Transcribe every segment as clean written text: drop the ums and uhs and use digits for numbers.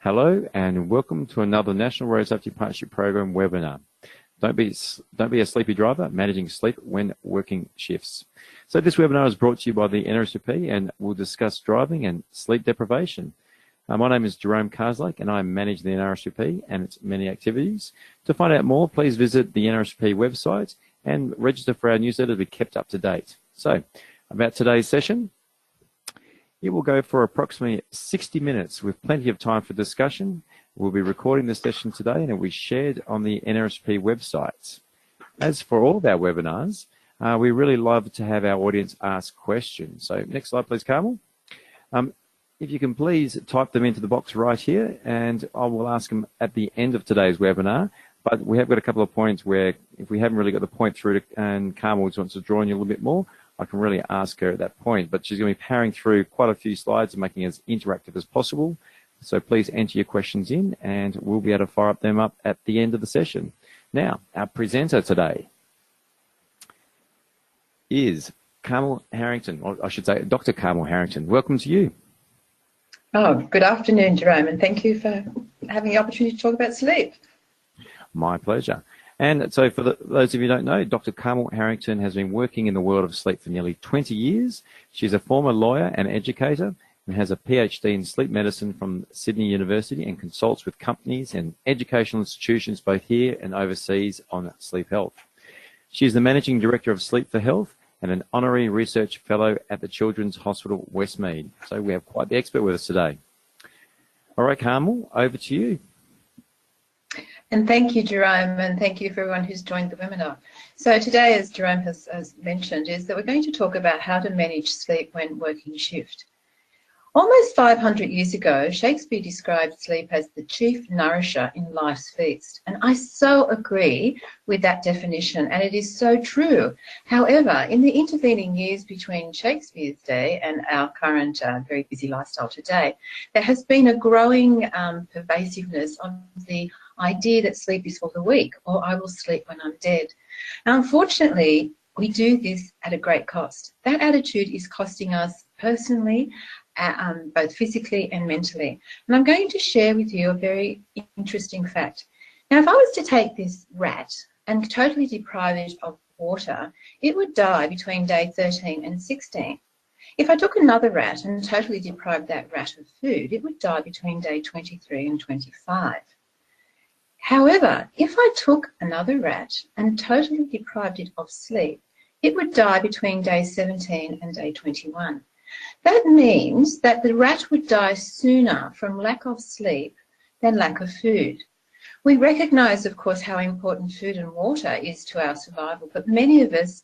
Hello and welcome to another National Road Safety Partnership Program webinar. Don't be a sleepy driver, managing sleep when working shifts. So this webinar is brought to you by the NRSPP and we'll discuss driving and sleep deprivation. My name is Jerome Carslake and I manage the NRSPP and its many activities. To find out more, please visit the NRSPP website and register for our newsletter to be kept up to date. So about today's session, it will go for approximately 60 minutes with plenty of time for discussion. We'll be recording the session today and it will be shared on the NRSPP website. As for all of our webinars, we really love to have our audience ask questions. So next slide, please, Carmel. If you can please type them into the box right here and I will ask them at the end of today's webinar. But we have got a couple of points where if we haven't really got the point through and Carmel wants to draw on you a little bit more, I can really ask her at that point, but she's going to be powering through quite a few slides and making it as interactive as possible. So please enter your questions in and we'll be able to fire them up at the end of the session. Now, our presenter today is Carmel Harrington, or I should say Dr. Carmel Harrington. Welcome to you. Oh, good afternoon, Jerome, and thank you for having the opportunity to talk about sleep. My pleasure. And so for those of you who don't know, Dr. Carmel Harrington has been working in the world of sleep for nearly 20 years. She's a former lawyer and educator and has a PhD in sleep medicine from Sydney University and consults with companies and educational institutions both here and overseas on sleep health. She is the Managing Director of Sleep for Health and an Honorary Research Fellow at the Children's Hospital Westmead. So we have quite the expert with us today. All right, Carmel, over to you. And thank you, Jerome, and thank you for everyone who's joined the webinar. So today, as Jerome has mentioned, is that we're going to talk about how to manage sleep when working shift. Almost 500 years ago, Shakespeare described sleep as the chief nourisher in life's feast. And I so agree with that definition, and it is so true. However, in the intervening years between Shakespeare's day and our current very busy lifestyle today, there has been a growing pervasiveness of the idea that sleep is for the weak, or I will sleep when I'm dead. Now, unfortunately, we do this at a great cost. That attitude is costing us personally, both physically and mentally. And I'm going to share with you a very interesting fact. Now, if I was to take this rat and totally deprive it of water, it would die between day 13 and 16. If I took another rat and totally deprived that rat of food, it would die between day 23 and 25. However, if I took another rat and totally deprived it of sleep, it would die between day 17 and day 21. That means that the rat would die sooner from lack of sleep than lack of food. We recognise, of course, how important food and water is to our survival, but many of us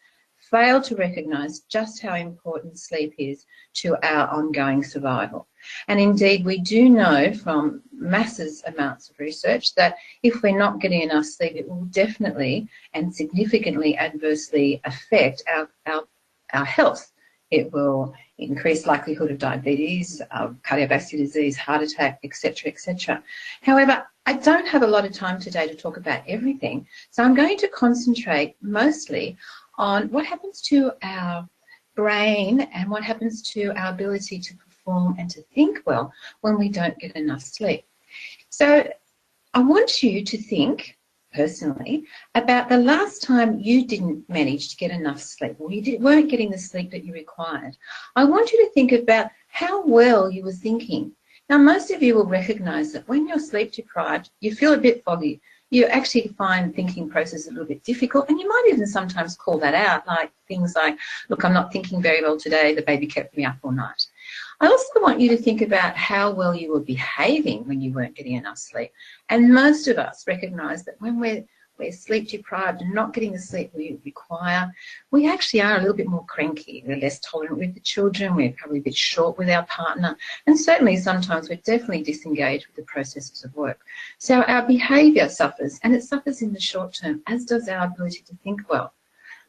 fail to recognise just how important sleep is to our ongoing survival. And indeed, we do know from massive amounts of research that if we're not getting enough sleep, it will definitely and significantly adversely affect our health. It will increase likelihood of diabetes, cardiovascular disease, heart attack, etc., etc. However, I don't have a lot of time today to talk about everything, so I'm going to concentrate mostly on what happens to our brain and what happens to our ability to perform and to think well when we don't get enough sleep. So I want you to think personally about the last time you didn't manage to get enough sleep, or you weren't getting the sleep that you required. I want you to think about how well you were thinking. Now, most of you will recognise that when you're sleep deprived, you feel a bit foggy. You actually find thinking process a little bit difficult, and you might even sometimes call that out, like things like, look, I'm not thinking very well today, the baby kept me up all night. I also want you to think about how well you were behaving when you weren't getting enough sleep. And most of us recognise that when we're sleep deprived and not getting the sleep we require, we actually are a little bit more cranky. We're less tolerant with the children, we're probably a bit short with our partner, and certainly sometimes we're definitely disengaged with the processes of work. So our behaviour suffers, and it suffers in the short term, as does our ability to think well.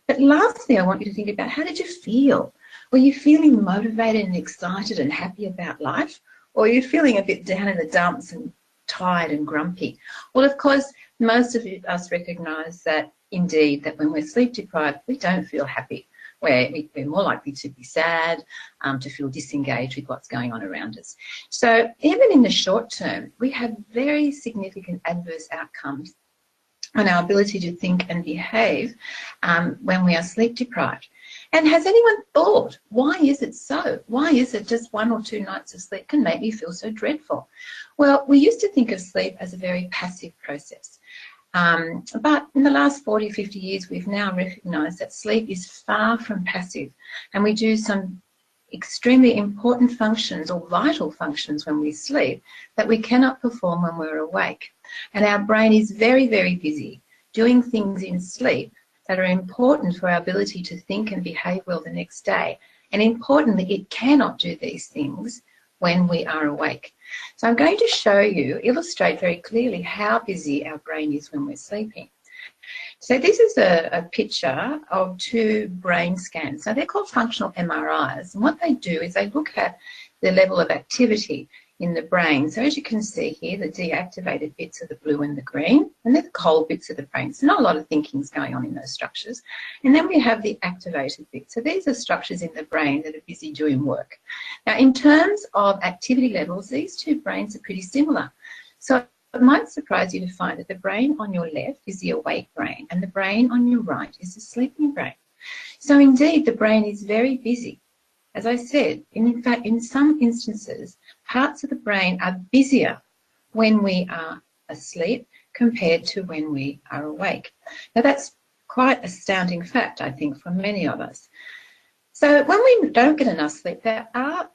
But lastly, I want you to think about, how did you feel? Were you feeling motivated and excited and happy about life? Or are you feeling a bit down in the dumps and tired and grumpy? Well, of course, most of us recognise that, indeed, that when we're sleep deprived, we don't feel happy. where we're more likely to be sad, to feel disengaged with what's going on around us. So even in the short term, we have very significant adverse outcomes on our ability to think and behave when we are sleep deprived. And has anyone thought, why is it so? Why is it just 1 or 2 nights of sleep can make me feel so dreadful? Well, we used to think of sleep as a very passive process. But in the last 40, 50 years, we've now recognised that sleep is far from passive, and we do some extremely important functions or vital functions when we sleep that we cannot perform when we're awake. And our brain is very, very busy doing things in sleep that are important for our ability to think and behave well the next day. And importantly, it cannot do these things when we are awake. So I'm going to show you, illustrate very clearly how busy our brain is when we're sleeping. So this is a picture of 2 brain scans. Now they're called functional MRIs, and what they do is they look at the level of activity in the brain. So as you can see here, the deactivated bits are the blue and the green, and they're the cold bits of the brain. So not a lot of thinking's going on in those structures. And then we have the activated bits. So these are structures in the brain that are busy doing work. Now, in terms of activity levels, these 2 brains are pretty similar. So it might surprise you to find that the brain on your left is the awake brain, and the brain on your right is the sleeping brain. So indeed, the brain is very busy. As I said, in fact, in some instances, parts of the brain are busier when we are asleep compared to when we are awake. Now, that's quite astounding fact, I think, for many of us. So when we don't get enough sleep, there are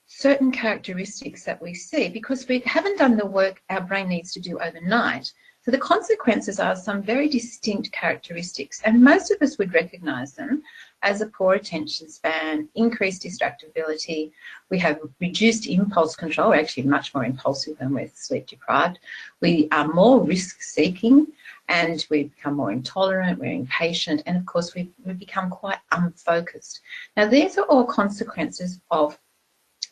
certain characteristics that we see because we haven't done the work our brain needs to do overnight. So the consequences are some very distinct characteristics, and most of us would recognise them as a poor attention span, increased distractibility. We have reduced impulse control. We're actually much more impulsive when we're sleep deprived. We are more risk-seeking, and we become more intolerant, we're impatient, and of course we become quite unfocused. Now these are all consequences of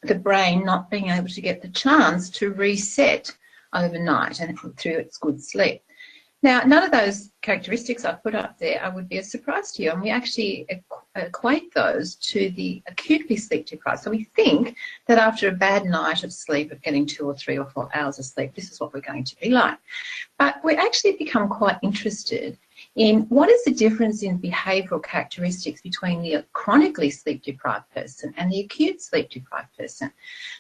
the brain not being able to get the chance to reset overnight and through its good sleep. Now, none of those characteristics I've put up there would be a surprise to you, and we actually equate those to the acutely sleep deprived. So we think that after a bad night of sleep, of getting 2 or 3 or 4 hours of sleep, this is what we're going to be like. But we actually become quite interested in what is the difference in behavioural characteristics between the chronically sleep deprived person and the acute sleep deprived person.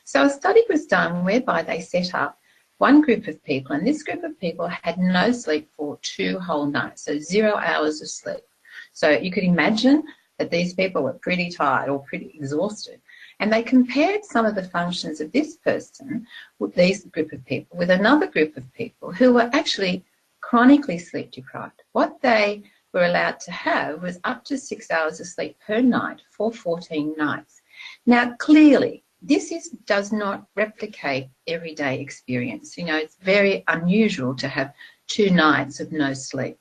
So a study was done whereby they set up one group of people, and this group of people had no sleep for 2 whole nights, so 0 hours of sleep. So you could imagine that these people were pretty tired or pretty exhausted. And they compared some of the functions of this person, with this group of people, with another group of people who were actually chronically sleep deprived. What they were allowed to have was up to 6 hours of sleep per night for 14 nights. Now, clearly, this does not replicate everyday experience. You know, it's very unusual to have 2 nights of no sleep.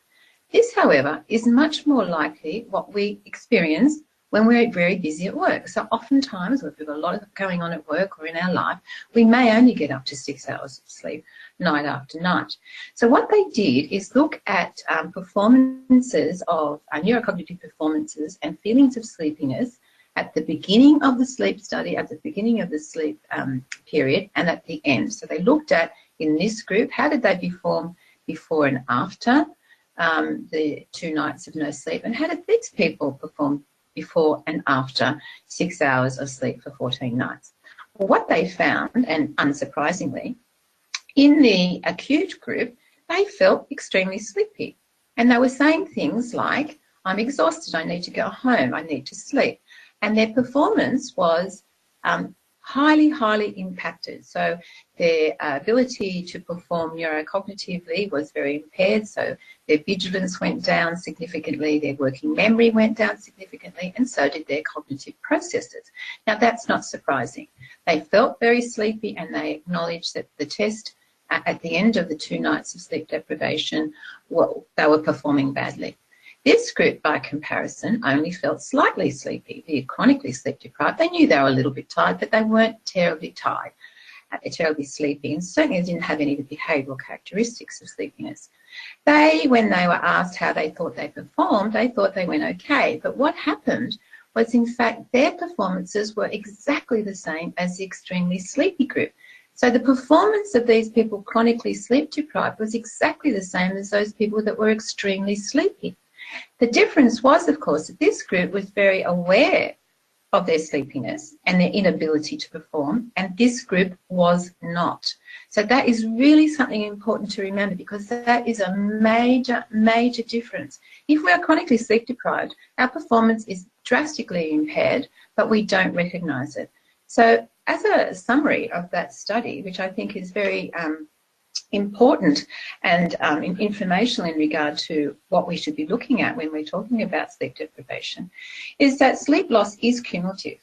This, however, is much more likely what we experience when we're very busy at work. So oftentimes, if we've got a lot going on at work or in our life, we may only get up to 6 hours of sleep night after night. So what they did is look at performances of neurocognitive performances and feelings of sleepiness at the beginning of the sleep study, at the beginning of the sleep period, and at the end. So they looked at, in this group, how did they perform before and after the 2 nights of no sleep, and how did these people perform before and after 6 hours of sleep for 14 nights. Well, what they found, and unsurprisingly, in the acute group, they felt extremely sleepy. And they were saying things like, I'm exhausted, I need to go home, I need to sleep. And their performance was highly impacted. So their ability to perform neurocognitively was very impaired. So their vigilance went down significantly, their working memory went down significantly, and so did their cognitive processes. Now, that's not surprising. They felt very sleepy, and they acknowledged that the test at the end of the 2 nights of sleep deprivation, well, they were performing badly. This group, by comparison, only felt slightly sleepy. The chronically sleep deprived, they knew they were a little bit tired, but they weren't terribly tired, terribly sleepy, and certainly didn't have any of the behavioural characteristics of sleepiness. They, when they were asked how they thought they performed, they thought they went okay. But what happened was in fact their performances were exactly the same as the extremely sleepy group. So the performance of these people chronically sleep deprived was exactly the same as those people that were extremely sleepy. The difference was, of course, that this group was very aware of their sleepiness and their inability to perform, and this group was not. So that is really something important to remember, because that is a major, major difference. If we are chronically sleep deprived, our performance is drastically impaired, but we don't recognise it. So as a summary of that study, which I think is very important and informational in regard to what we should be looking at when we're talking about sleep deprivation, is that sleep loss is cumulative.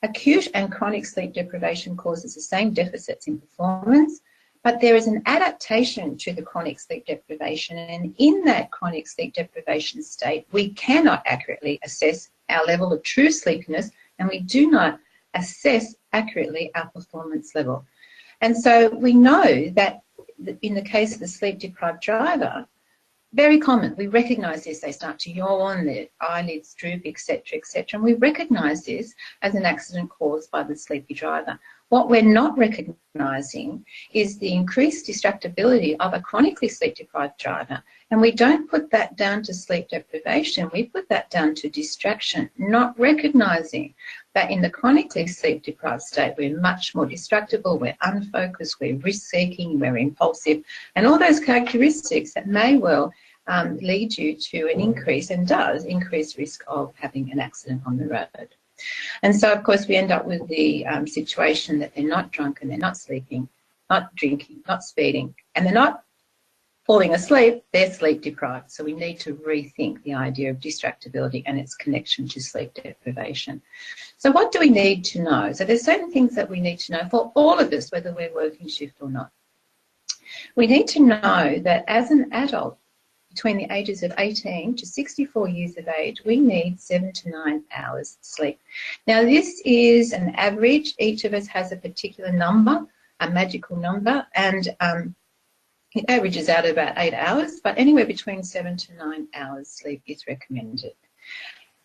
Acute and chronic sleep deprivation causes the same deficits in performance, but there is an adaptation to the chronic sleep deprivation, and in that chronic sleep deprivation state, we cannot accurately assess our level of true sleepiness, and we do not assess accurately our performance level. And so we know that in the case of the sleep-deprived driver, very common, we recognise this, they start to yawn, their eyelids droop, etc., etc., and we recognise this as an accident caused by the sleepy driver. What we're not recognising is the increased distractibility of a chronically sleep-deprived driver, and we don't put that down to sleep deprivation, we put that down to distraction, not recognising that in the chronically sleep-deprived state, we're much more distractible, we're unfocused, we're risk-seeking, we're impulsive, and all those characteristics that may well lead you to an increase, and does increase risk of having an accident on the road. And so, of course, we end up with the situation that they're not drunk and they're not sleeping, not drinking, not speeding, and they're not falling asleep, they're sleep deprived. So we need to rethink the idea of distractibility and its connection to sleep deprivation. So what do we need to know? So there's certain things that we need to know for all of us, whether we're working shift or not. We need to know that as an adult, between the ages of 18 to 64 years of age, we need 7 to 9 hours sleep. Now, this is an average. Each of us has a particular number, a magical number, and it averages out at about 8 hours, but anywhere between 7 to 9 hours sleep is recommended.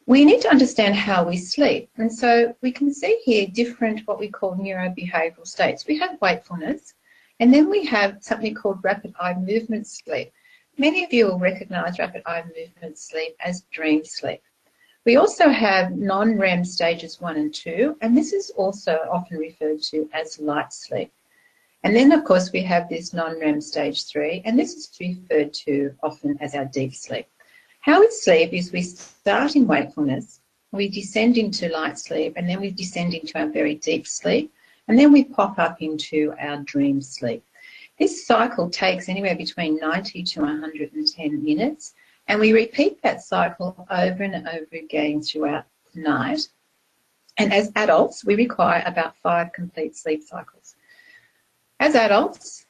We need to understand how we sleep, and so we can see here different what we call neurobehavioural states. We have wakefulness, and then we have something called rapid eye movement sleep. Many of you will recognise rapid eye movement sleep as dream sleep. We also have non-REM stages 1 and 2, and this is also often referred to as light sleep. And then, of course, we have this non-REM stage 3, and this is referred to often as our deep sleep. How we sleep is we start in wakefulness, we descend into light sleep, and then we descend into our very deep sleep, and then we pop up into our dream sleep. This cycle takes anywhere between 90 to 110 minutes, and we repeat that cycle over and over again throughout the night. And as adults, we require about 5 complete sleep cycles. As adults,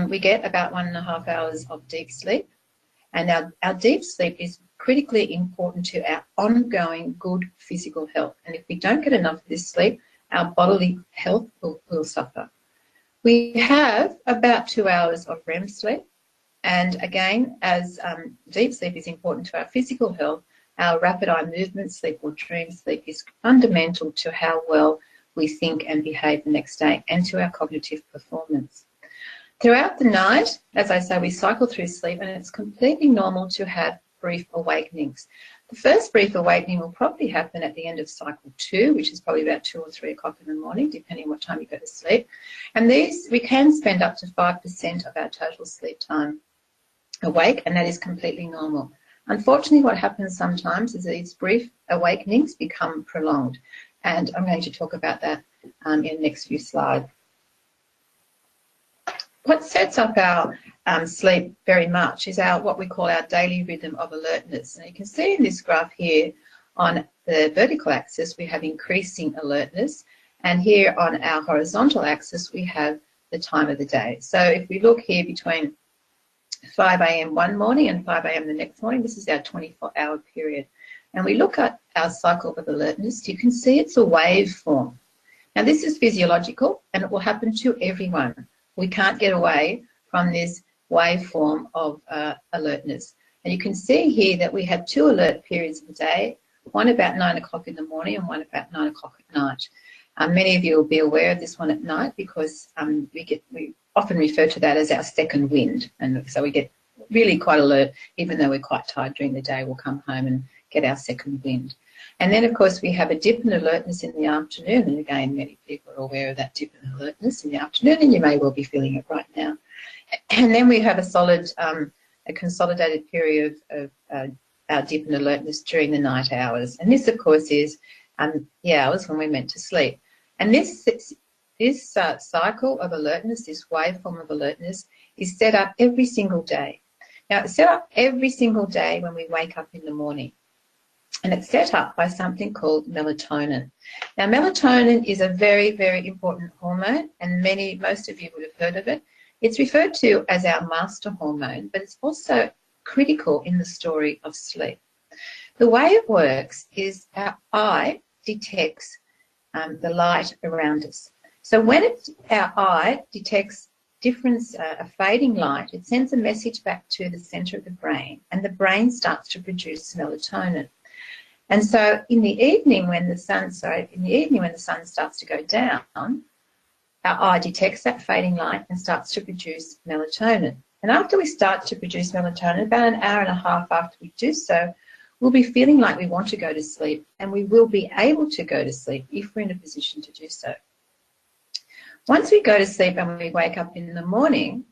we get about 1.5 hours of deep sleep, and our deep sleep is critically important to our ongoing good physical health. And if we don't get enough of this sleep, our bodily health will suffer. We have about 2 hours of REM sleep, and again, as deep sleep is important to our physical health, our rapid eye movement sleep or dream sleep is fundamental to how well we think and behave the next day and to our cognitive performance. Throughout the night, as I say, we cycle through sleep, and it's completely normal to have brief awakenings. The first brief awakening will probably happen at the end of cycle 2, which is probably about 2 or 3 o'clock in the morning, depending on what time you go to sleep. And these, we can spend up to 5% of our total sleep time awake, and that is completely normal. Unfortunately, what happens sometimes is these brief awakenings become prolonged, and I'm going to talk about that in the next few slides. What sets up our sleep very much is what we call our daily rhythm of alertness. And you can see in this graph here on the vertical axis we have increasing alertness, and here on our horizontal axis we have the time of the day. So if we look here between 5 a.m. one morning and 5 a.m. the next morning, this is our 24-hour period. And we look at our cycle of alertness, you can see it's a waveform. Now this is physiological, and it will happen to everyone. We can't get away from this waveform of alertness. And you can see here that we have 2 alert periods of the day, one about 9 o'clock in the morning and one about 9 o'clock at night. Many of you will be aware of this one at night because we often refer to that as our second wind, and so we get really quite alert even though we're quite tired during the day. We'll come home and get our second wind. And then, of course, we have a dip in alertness in the afternoon, and again, many people are aware of that dip in alertness in the afternoon, and you may well be feeling it right now. And then we have a consolidated period of our dip in alertness during the night hours. And this, of course, is the hours when we're meant to sleep. And this cycle of alertness, this waveform of alertness, is set up every single day. Now, it's set up every single day when we wake up in the morning. And it's set up by something called melatonin. Now, melatonin is a very, very important hormone, and most of you would have heard of it. It's referred to as our master hormone, but it's also critical in the story of sleep. The way it works is our eye detects the light around us. So when our eye detects a fading light, it sends a message back to the centre of the brain, and the brain starts to produce melatonin. And so in the evening when the sun starts to go down, our eye detects that fading light and starts to produce melatonin. And after we start to produce melatonin, about an hour and a half after we do so, we'll be feeling like we want to go to sleep, and we will be able to go to sleep if we're in a position to do so. Once we go to sleep and we wake up in the morning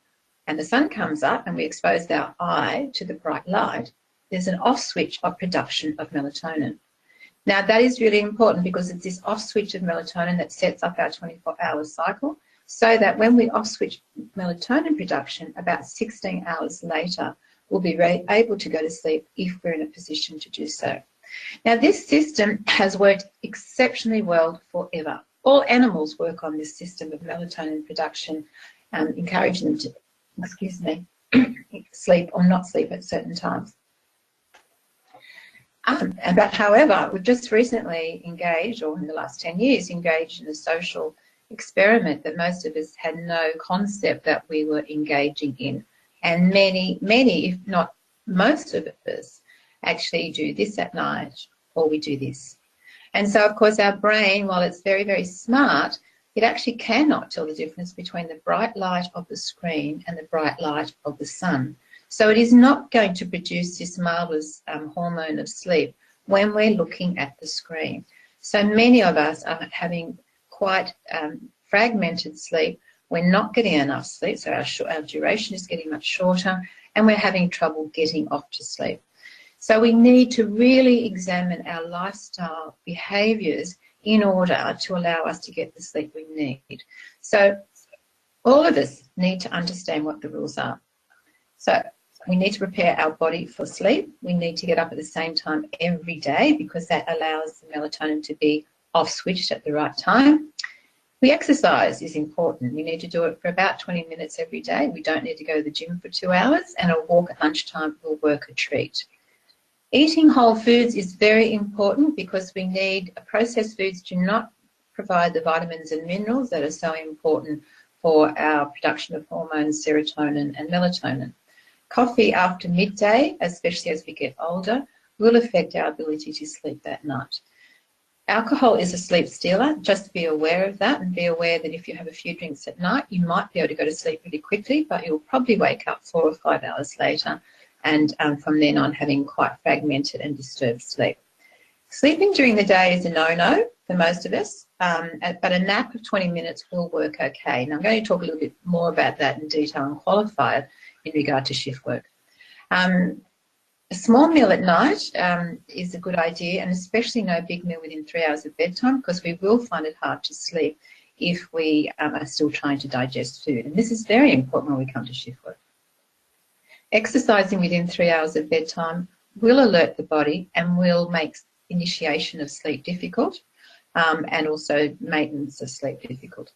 and the sun comes up and we expose our eye to the bright light, there's an off switch of production of melatonin. Now, that is really important because it's this off switch of melatonin that sets up our 24-hour cycle, so that when we off switch melatonin production, about 16 hours later, we'll be able to go to sleep if we're in a position to do so. Now, this system has worked exceptionally well forever. All animals work on this system of melatonin production, encouraging them to, sleep or not sleep at certain times. But however, we've just recently engaged, or in the last 10 years, engaged in a social experiment that most of us had no concept that we were engaging in. And many, if not most of us, actually do this at night, or we do this. And so, of course, our brain, while it's very, very smart, it actually cannot tell the difference between the bright light of the screen and the bright light of the sun. So it is not going to produce this marvellous hormone of sleep when we're looking at the screen. So many of us are having quite fragmented sleep. We're not getting enough sleep, so our duration is getting much shorter, and we're having trouble getting off to sleep. So we need to really examine our lifestyle behaviours in order to allow us to get the sleep we need. So all of us need to understand what the rules are. So we need to prepare our body for sleep. We need to get up at the same time every day because that allows the melatonin to be off-switched at the right time. The exercise is important. We need to do it for about 20 minutes every day. We don't need to go to the gym for 2 hours, and a walk at lunchtime will work a treat. Eating whole foods is very important because processed foods do not provide the vitamins and minerals that are so important for our production of hormones, serotonin and melatonin. Coffee after midday, especially as we get older, will affect our ability to sleep that night. Alcohol is a sleep stealer. Just be aware of that, and be aware that if you have a few drinks at night, you might be able to go to sleep really quickly, but you'll probably wake up 4 or 5 hours later, and from then on having quite fragmented and disturbed sleep. Sleeping during the day is a no-no for most of us, but a nap of 20 minutes will work okay. Now, I'm going to talk a little bit more about that in detail and qualify it in regard to shift work. A small meal at night is a good idea, and especially no big meal within 3 hours of bedtime, because we will find it hard to sleep if we are still trying to digest food. And this is very important when we come to shift work. Exercising within 3 hours of bedtime will alert the body and will make initiation of sleep difficult, and also maintenance of sleep difficult.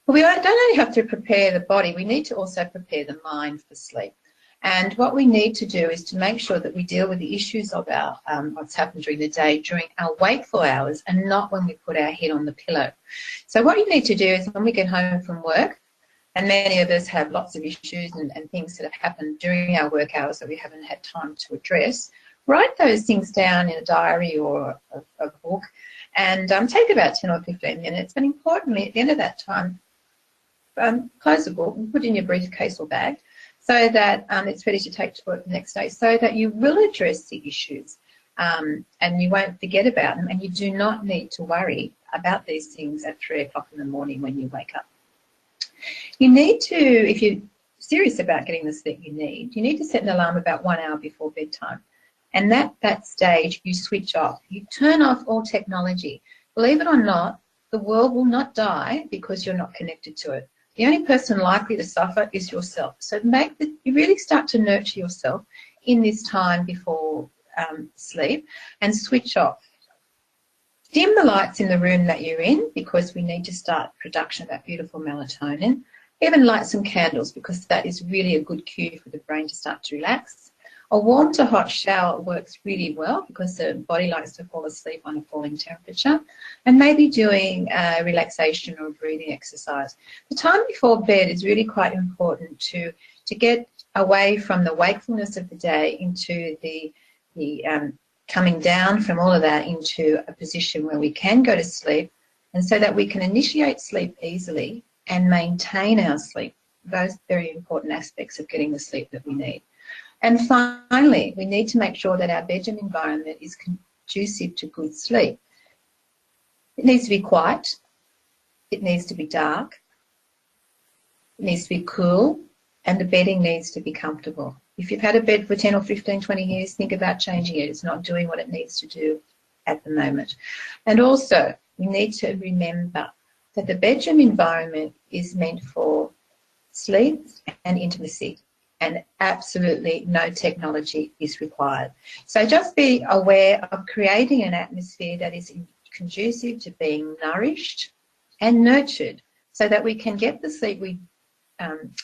But we don't only have to prepare the body, we need to also prepare the mind for sleep. And what we need to do is to make sure that we deal with the issues of our what's happened during the day during our wakeful hours, and not when we put our head on the pillow. So what you need to do is when we get home from work, and many of us have lots of issues and things that have happened during our work hours that we haven't had time to address, write those things down in a diary or a book, and take about 10 or 15 minutes. But importantly, at the end of that time, close the book and put it in your briefcase or bag so that it's ready to take to work the next day, so that you will address the issues and you won't forget about them, and you do not need to worry about these things at 3 o'clock in the morning when you wake up. You need to, if you're serious about getting the sleep you need to set an alarm about 1 hour before bedtime. And at that stage, you switch off. You turn off all technology. Believe it or not, the world will not die because you're not connected to it. The only person likely to suffer is yourself. So you really start to nurture yourself in this time before sleep, and switch off. Dim the lights in the room that you're in, because we need to start production of that beautiful melatonin. Even light some candles, because that is really a good cue for the brain to start to relax. A warm to hot shower works really well, because the body likes to fall asleep on a falling temperature. And maybe doing relaxation or breathing exercise. The time before bed is really quite important to get away from the wakefulness of the day into the coming down from all of that into a position where we can go to sleep, and so that we can initiate sleep easily and maintain our sleep. Those very important aspects of getting the sleep that we need. And finally, we need to make sure that our bedroom environment is conducive to good sleep. It needs to be quiet. It needs to be dark. It needs to be cool. And the bedding needs to be comfortable. If you've had a bed for 10 or 15, 20 years, think about changing it. It's not doing what it needs to do at the moment. And also, we need to remember that the bedroom environment is meant for sleep and intimacy, and absolutely no technology is required. So just be aware of creating an atmosphere that is conducive to being nourished and nurtured, so that we can get the sleep we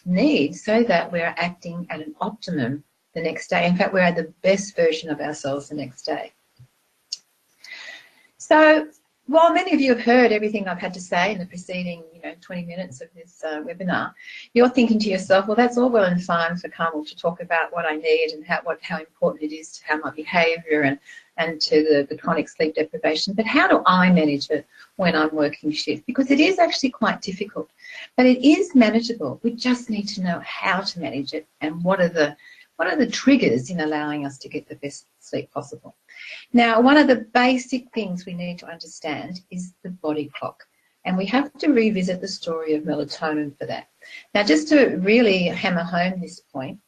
need, so that we're acting at an optimum the next day. In fact, we're the best version of ourselves the next day. So while many of you have heard everything I've had to say in the preceding 20 minutes of this webinar, you're thinking to yourself, well, that's all well and fine for Carmel to talk about what I need and how important it is to how my behaviour and to the chronic sleep deprivation, but how do I manage it when I'm working shift? Because it is actually quite difficult, but it is manageable. We just need to know how to manage it, and what are the triggers in allowing us to get the best sleep possible. Now, one of the basic things we need to understand is the body clock, and we have to revisit the story of melatonin for that. Now, just to really hammer home this point,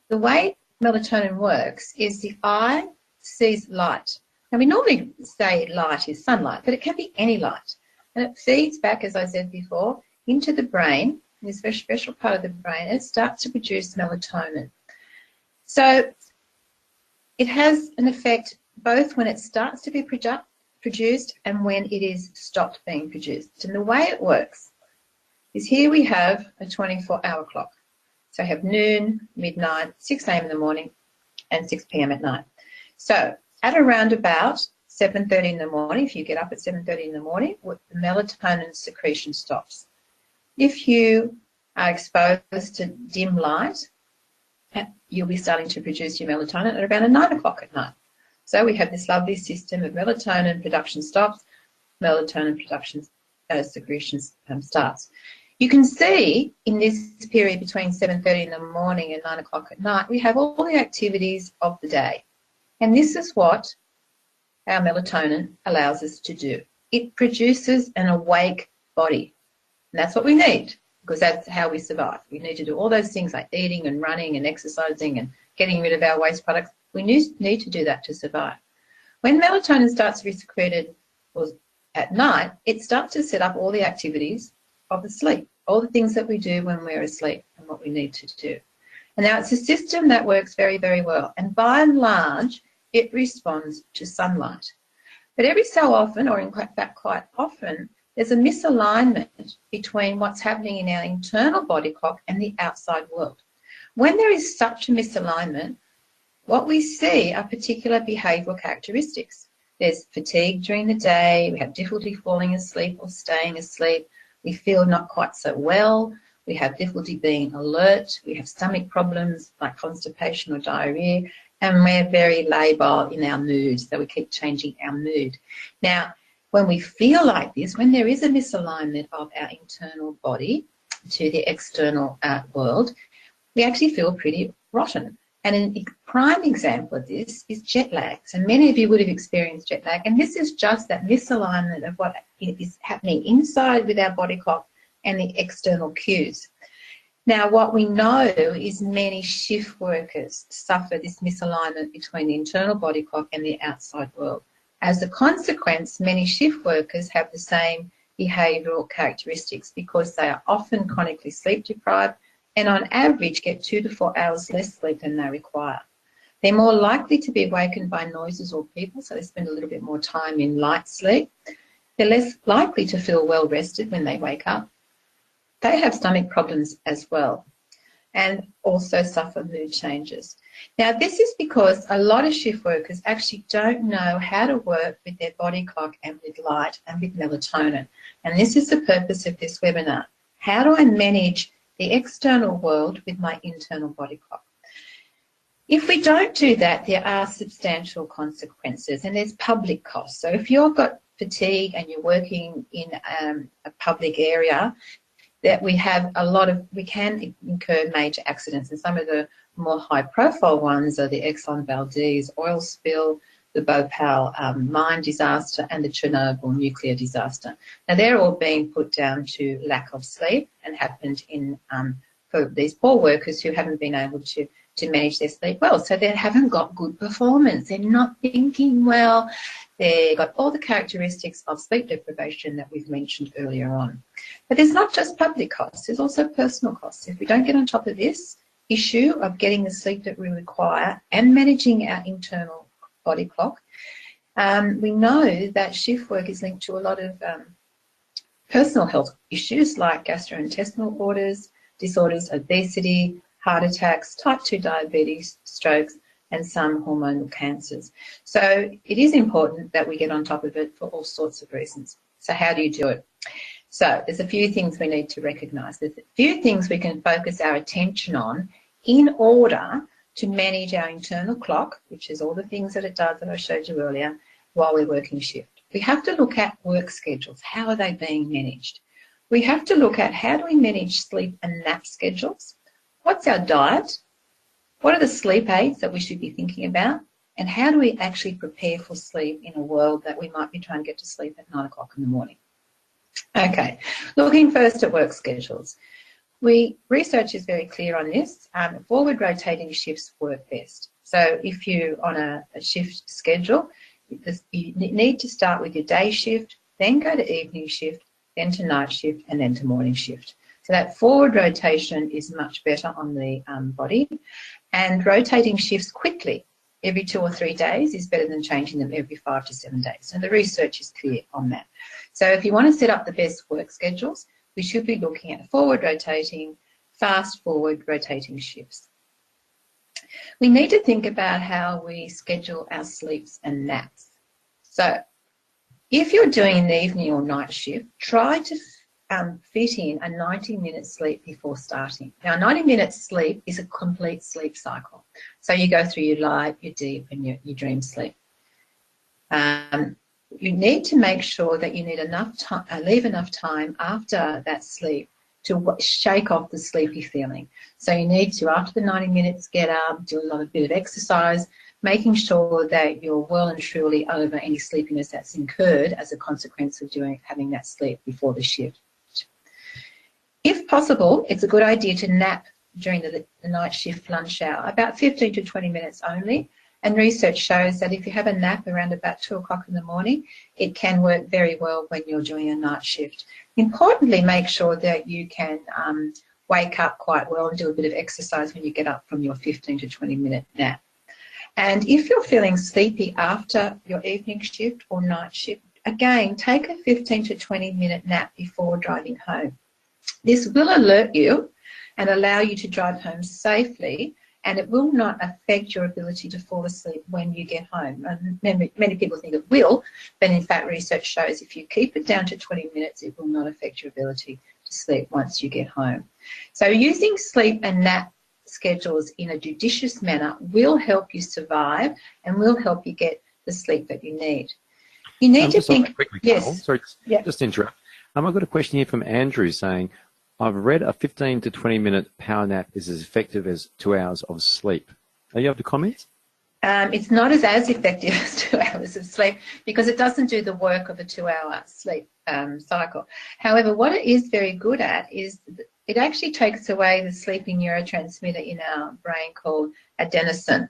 the way melatonin works is the eye sees light. Now, we normally say light is sunlight, but it can be any light, and it feeds back, as I said before, into the brain, in this very special part of the brain, and it starts to produce melatonin. So it has an effect both when it starts to be produced and when it is stopped being produced. And the way it works is, here we have a 24-hour clock. So I have noon, midnight, 6 a.m. in the morning, and 6 p.m. at night. So at around about 7:30 in the morning, if you get up at 7:30 in the morning, the melatonin secretion stops. If you are exposed to dim light, you'll be starting to produce your melatonin at around 9 o'clock at night. So we have this lovely system of melatonin production stops, melatonin production secretions starts. You can see in this period between 7:30 in the morning and 9 o'clock at night, we have all the activities of the day. And this is what our melatonin allows us to do. It produces an awake body. And that's what we need, because that's how we survive. We need to do all those things like eating and running and exercising and getting rid of our waste products. We need to do that to survive. When melatonin starts to be secreted at night, it starts to set up all the activities of the sleep, all the things that we do when we're asleep and what we need to do. And now it's a system that works very, very well. And by and large, it responds to sunlight. But every so often, or in fact quite often, there's a misalignment between what's happening in our internal body clock and the outside world. When there is such a misalignment, what we see are particular behavioural characteristics. There's fatigue during the day, we have difficulty falling asleep or staying asleep, we feel not quite so well, we have difficulty being alert, we have stomach problems like constipation or diarrhoea, and we're very labile in our mood, so we keep changing our mood. Now, when we feel like this, when there is a misalignment of our internal body to the external world, we actually feel pretty rotten. And a prime example of this is jet lag. So many of you would have experienced jet lag, and this is just that misalignment of what is happening inside with our body clock and the external cues. Now, what we know is many shift workers suffer this misalignment between the internal body clock and the outside world. As a consequence, many shift workers have the same behavioural characteristics because they are often chronically sleep deprived and on average get 2 to 4 hours less sleep than they require. They're more likely to be awakened by noises or people, so they spend a little bit more time in light sleep. They're less likely to feel well rested when they wake up. They have stomach problems as well and also suffer mood changes. Now, this is because a lot of shift workers actually don't know how to work with their body clock and with light and with melatonin. And this is the purpose of this webinar. How do I manage the external world with my internal body clock? If we don't do that, there are substantial consequences and there's public costs. So if you've got fatigue and you're working in a public area, that we can incur major accidents, and some of the more high-profile ones are the Exxon Valdez oil spill, the Bhopal mine disaster, and the Chernobyl nuclear disaster. Now, they're all being put down to lack of sleep and happened for these poor workers who haven't been able to manage their sleep well. So they haven't got good performance. They're not thinking well. They've got all the characteristics of sleep deprivation that we've mentioned earlier on. But there's not just public costs, there's also personal costs. If we don't get on top of this issue of getting the sleep that we require and managing our internal body clock, we know that shift work is linked to a lot of personal health issues like gastrointestinal disorders, obesity, heart attacks, type 2 diabetes, strokes, and some hormonal cancers. So it is important that we get on top of it for all sorts of reasons. So how do you do it? So there's a few things we need to recognise. There's a few things we can focus our attention on in order to manage our internal clock, which is all the things that it does that I showed you earlier, while we're working shift. We have to look at work schedules. How are they being managed? We have to look at how do we manage sleep and nap schedules? What's our diet? What are the sleep aids that we should be thinking about? And how do we actually prepare for sleep in a world that we might be trying to get to sleep at 9 o'clock in the morning? Okay, looking first at work schedules. Research is very clear on this. Forward rotating shifts work best. So if you're on a shift schedule, you need to start with your day shift, then go to evening shift, then to night shift, and then to morning shift. So that forward rotation is much better on the body. And rotating shifts quickly every 2 or 3 days is better than changing them every 5 to 7 days. And the research is clear on that. So if you want to set up the best work schedules, we should be looking at forward rotating, fast forward rotating shifts. We need to think about how we schedule our sleeps and naps. So if you're doing an evening or night shift, try to fit in a 90-minute sleep before starting. Now, 90 minutes sleep is a complete sleep cycle. So you go through your light, your deep, and your dream sleep. You need to make sure that you need enough time, leave enough time after that sleep to shake off the sleepy feeling. So you need to, after the 90 minutes, get up, do a bit of exercise, making sure that you're well and truly over any sleepiness that's incurred as a consequence of having that sleep before the shift. If possible, it's a good idea to nap during the night shift lunch hour, about 15 to 20 minutes only. And research shows that if you have a nap around about 2 o'clock in the morning, it can work very well when you're doing a night shift. Importantly, make sure that you can wake up quite well and do a bit of exercise when you get up from your 15 to 20-minute nap. And if you're feeling sleepy after your evening shift or night shift, again, take a 15 to 20-minute nap before driving home. This will alert you and allow you to drive home safely, and it will not affect your ability to fall asleep when you get home. And many people think it will, but in fact research shows if you keep it down to 20 minutes, it will not affect your ability to sleep once you get home. So using sleep and nap schedules in a judicious manner will help you survive and will help you get the sleep that you need. You need to think, quickly, yes. Carol. Sorry, Yep. just to interrupt. I've got a question here from Andrew saying, I've read a 15 to 20-minute power nap is as effective as 2 hours of sleep. Are you able to comment? It's not as effective as 2 hours of sleep because it doesn't do the work of a 2-hour sleep cycle. However, what it is very good at is it actually takes away the sleeping neurotransmitter in our brain called adenosine.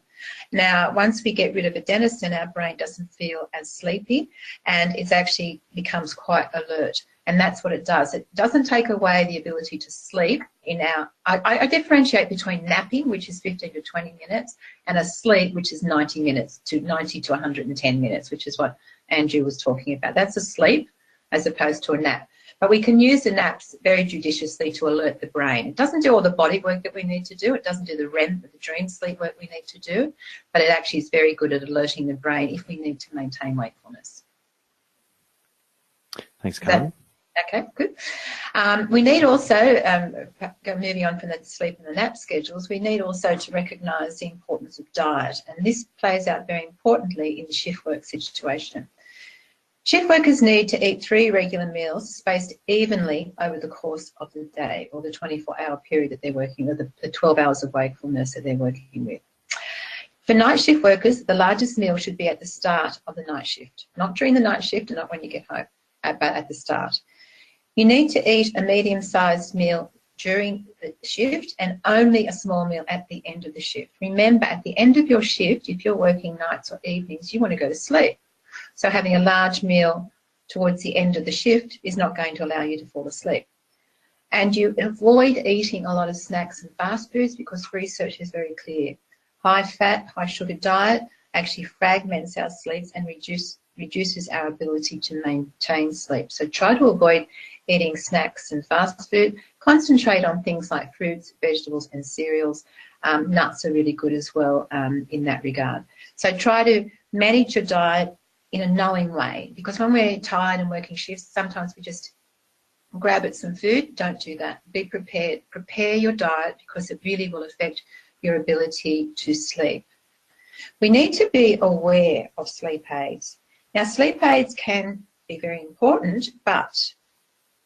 Now, once we get rid of adenosine, our brain doesn't feel as sleepy and it actually becomes quite alert. And that's what it does. It doesn't take away the ability to sleep in our... I differentiate between napping, which is 15 to 20 minutes, and a sleep, which is 90 to 110 minutes, which is what Andrew was talking about. That's a sleep as opposed to a nap. But we can use the naps very judiciously to alert the brain. It doesn't do all the body work that we need to do. It doesn't do the REM, the dream sleep work we need to do. But it actually is very good at alerting the brain if we need to maintain wakefulness. Thanks, Carol. Okay, good. We need also, moving on from the sleep and the nap schedules, we need also to recognise the importance of diet. And this plays out very importantly in the shift work situation. Shift workers need to eat 3 regular meals spaced evenly over the course of the day or the 24-hour period that they're working with, the 12 hours of wakefulness that they're working with. For night shift workers, the largest meal should be at the start of the night shift, not during the night shift and not when you get home, but at the start. You need to eat a medium-sized meal during the shift and only a small meal at the end of the shift. Remember, at the end of your shift, if you're working nights or evenings, you want to go to sleep. So having a large meal towards the end of the shift is not going to allow you to fall asleep. And you avoid eating a lot of snacks and fast foods because research is very clear. High fat, high sugar diet actually fragments our sleeps and reduces our ability to maintain sleep. So try to avoid eating snacks and fast food. Concentrate on things like fruits, vegetables and cereals. Nuts are really good as well in that regard. So try to manage your diet in a knowing way, because when we're tired and working shifts, sometimes we just grab at some food. Don't do that. Be prepared. Prepare your diet because it really will affect your ability to sleep. We need to be aware of sleep aids. Now, sleep aids can be very important, but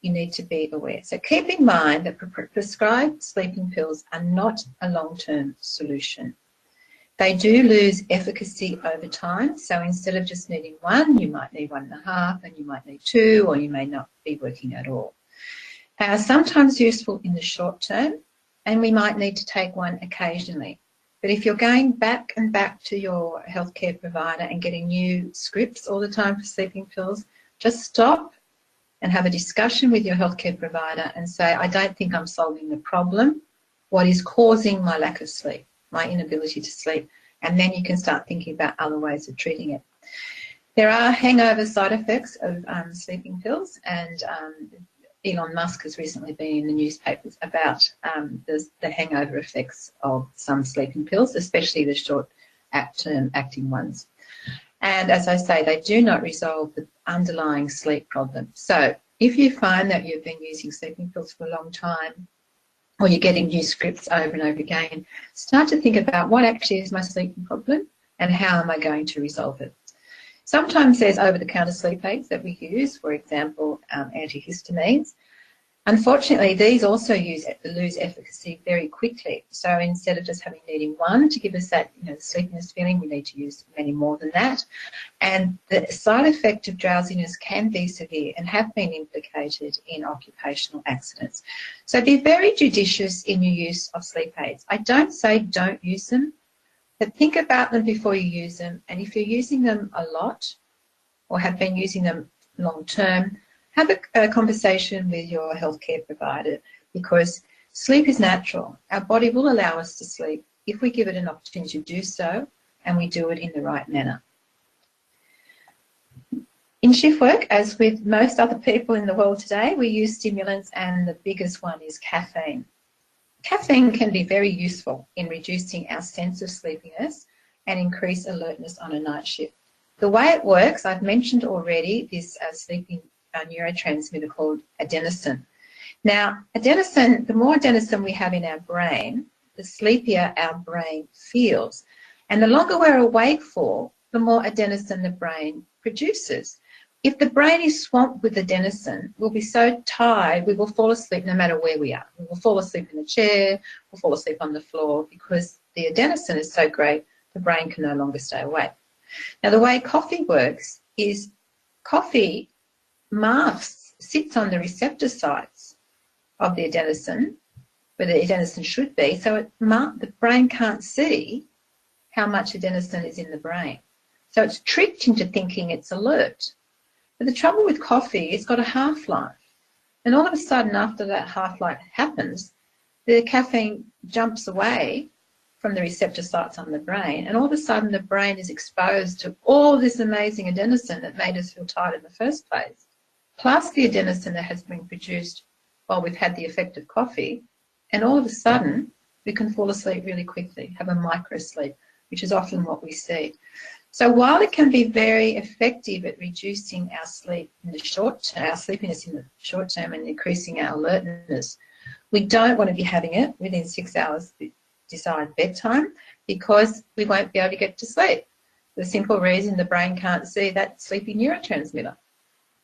you need to be aware. So keep in mind that prescribed sleeping pills are not a long-term solution. They do lose efficacy over time. So instead of just needing 1, you might need 1.5, and you might need 2, or you may not be working at all. They are sometimes useful in the short term, and we might need to take one occasionally. But if you're going back and back to your healthcare provider and getting new scripts all the time for sleeping pills, just stop and have a discussion with your healthcare provider and say, I don't think I'm solving the problem. What is causing my lack of sleep, my inability to sleep? And then you can start thinking about other ways of treating it. There are hangover side effects of sleeping pills, and Elon Musk has recently been in the newspapers about the hangover effects of some sleeping pills, especially the short-term acting ones. And as I say, they do not resolve the underlying sleep problem. So if you find that you've been using sleeping pills for a long time, or you're getting new scripts over and over again, start to think about what actually is my sleeping problem and how am I going to resolve it. Sometimes there's over-the-counter sleep aids that we use, for example, antihistamines. Unfortunately, these also lose efficacy very quickly. So instead of just needing 1 to give us that sleepiness feeling, we need to use many more than that. And the side effect of drowsiness can be severe and have been implicated in occupational accidents. So be very judicious in your use of sleep aids. I don't say don't use them, but think about them before you use them. And if you're using them a lot or have been using them long term, have a conversation with your healthcare provider, because sleep is natural. Our body will allow us to sleep if we give it an opportunity to do so and we do it in the right manner. In shift work, as with most other people in the world today, we use stimulants, and the biggest one is caffeine. Caffeine can be very useful in reducing our sense of sleepiness and increase alertness on a night shift. The way it works, I've mentioned already, this sleeping neurotransmitter called adenosine. Now, adenosine, the more adenosine we have in our brain, the sleepier our brain feels. And the longer we're awake for, the more adenosine the brain produces. If the brain is swamped with adenosine, we'll be so tired we will fall asleep no matter where we are. We will fall asleep in the chair, we'll fall asleep on the floor because the adenosine is so great the brain can no longer stay awake. Now, the way coffee works is coffee sits on the receptor sites of the adenosine, where the adenosine should be, so the brain can't see how much adenosine is in the brain. So it's tricked into thinking it's alert. But the trouble with coffee, it's got a half-life. And all of a sudden, after that half-life happens, the caffeine jumps away from the receptor sites on the brain, and all of a sudden the brain is exposed to all this amazing adenosine that made us feel tired in the first place, plus the adenosine that has been produced while we've had the effect of coffee, and all of a sudden we can fall asleep really quickly, have a micro sleep, which is often what we see. So while it can be very effective at reducing our sleep in the short term, our sleepiness in the short term, and increasing our alertness, we don't want to be having it within 6 hours desired bedtime, because we won't be able to get to sleep. The simple reason the brain can't see that sleepy neurotransmitter.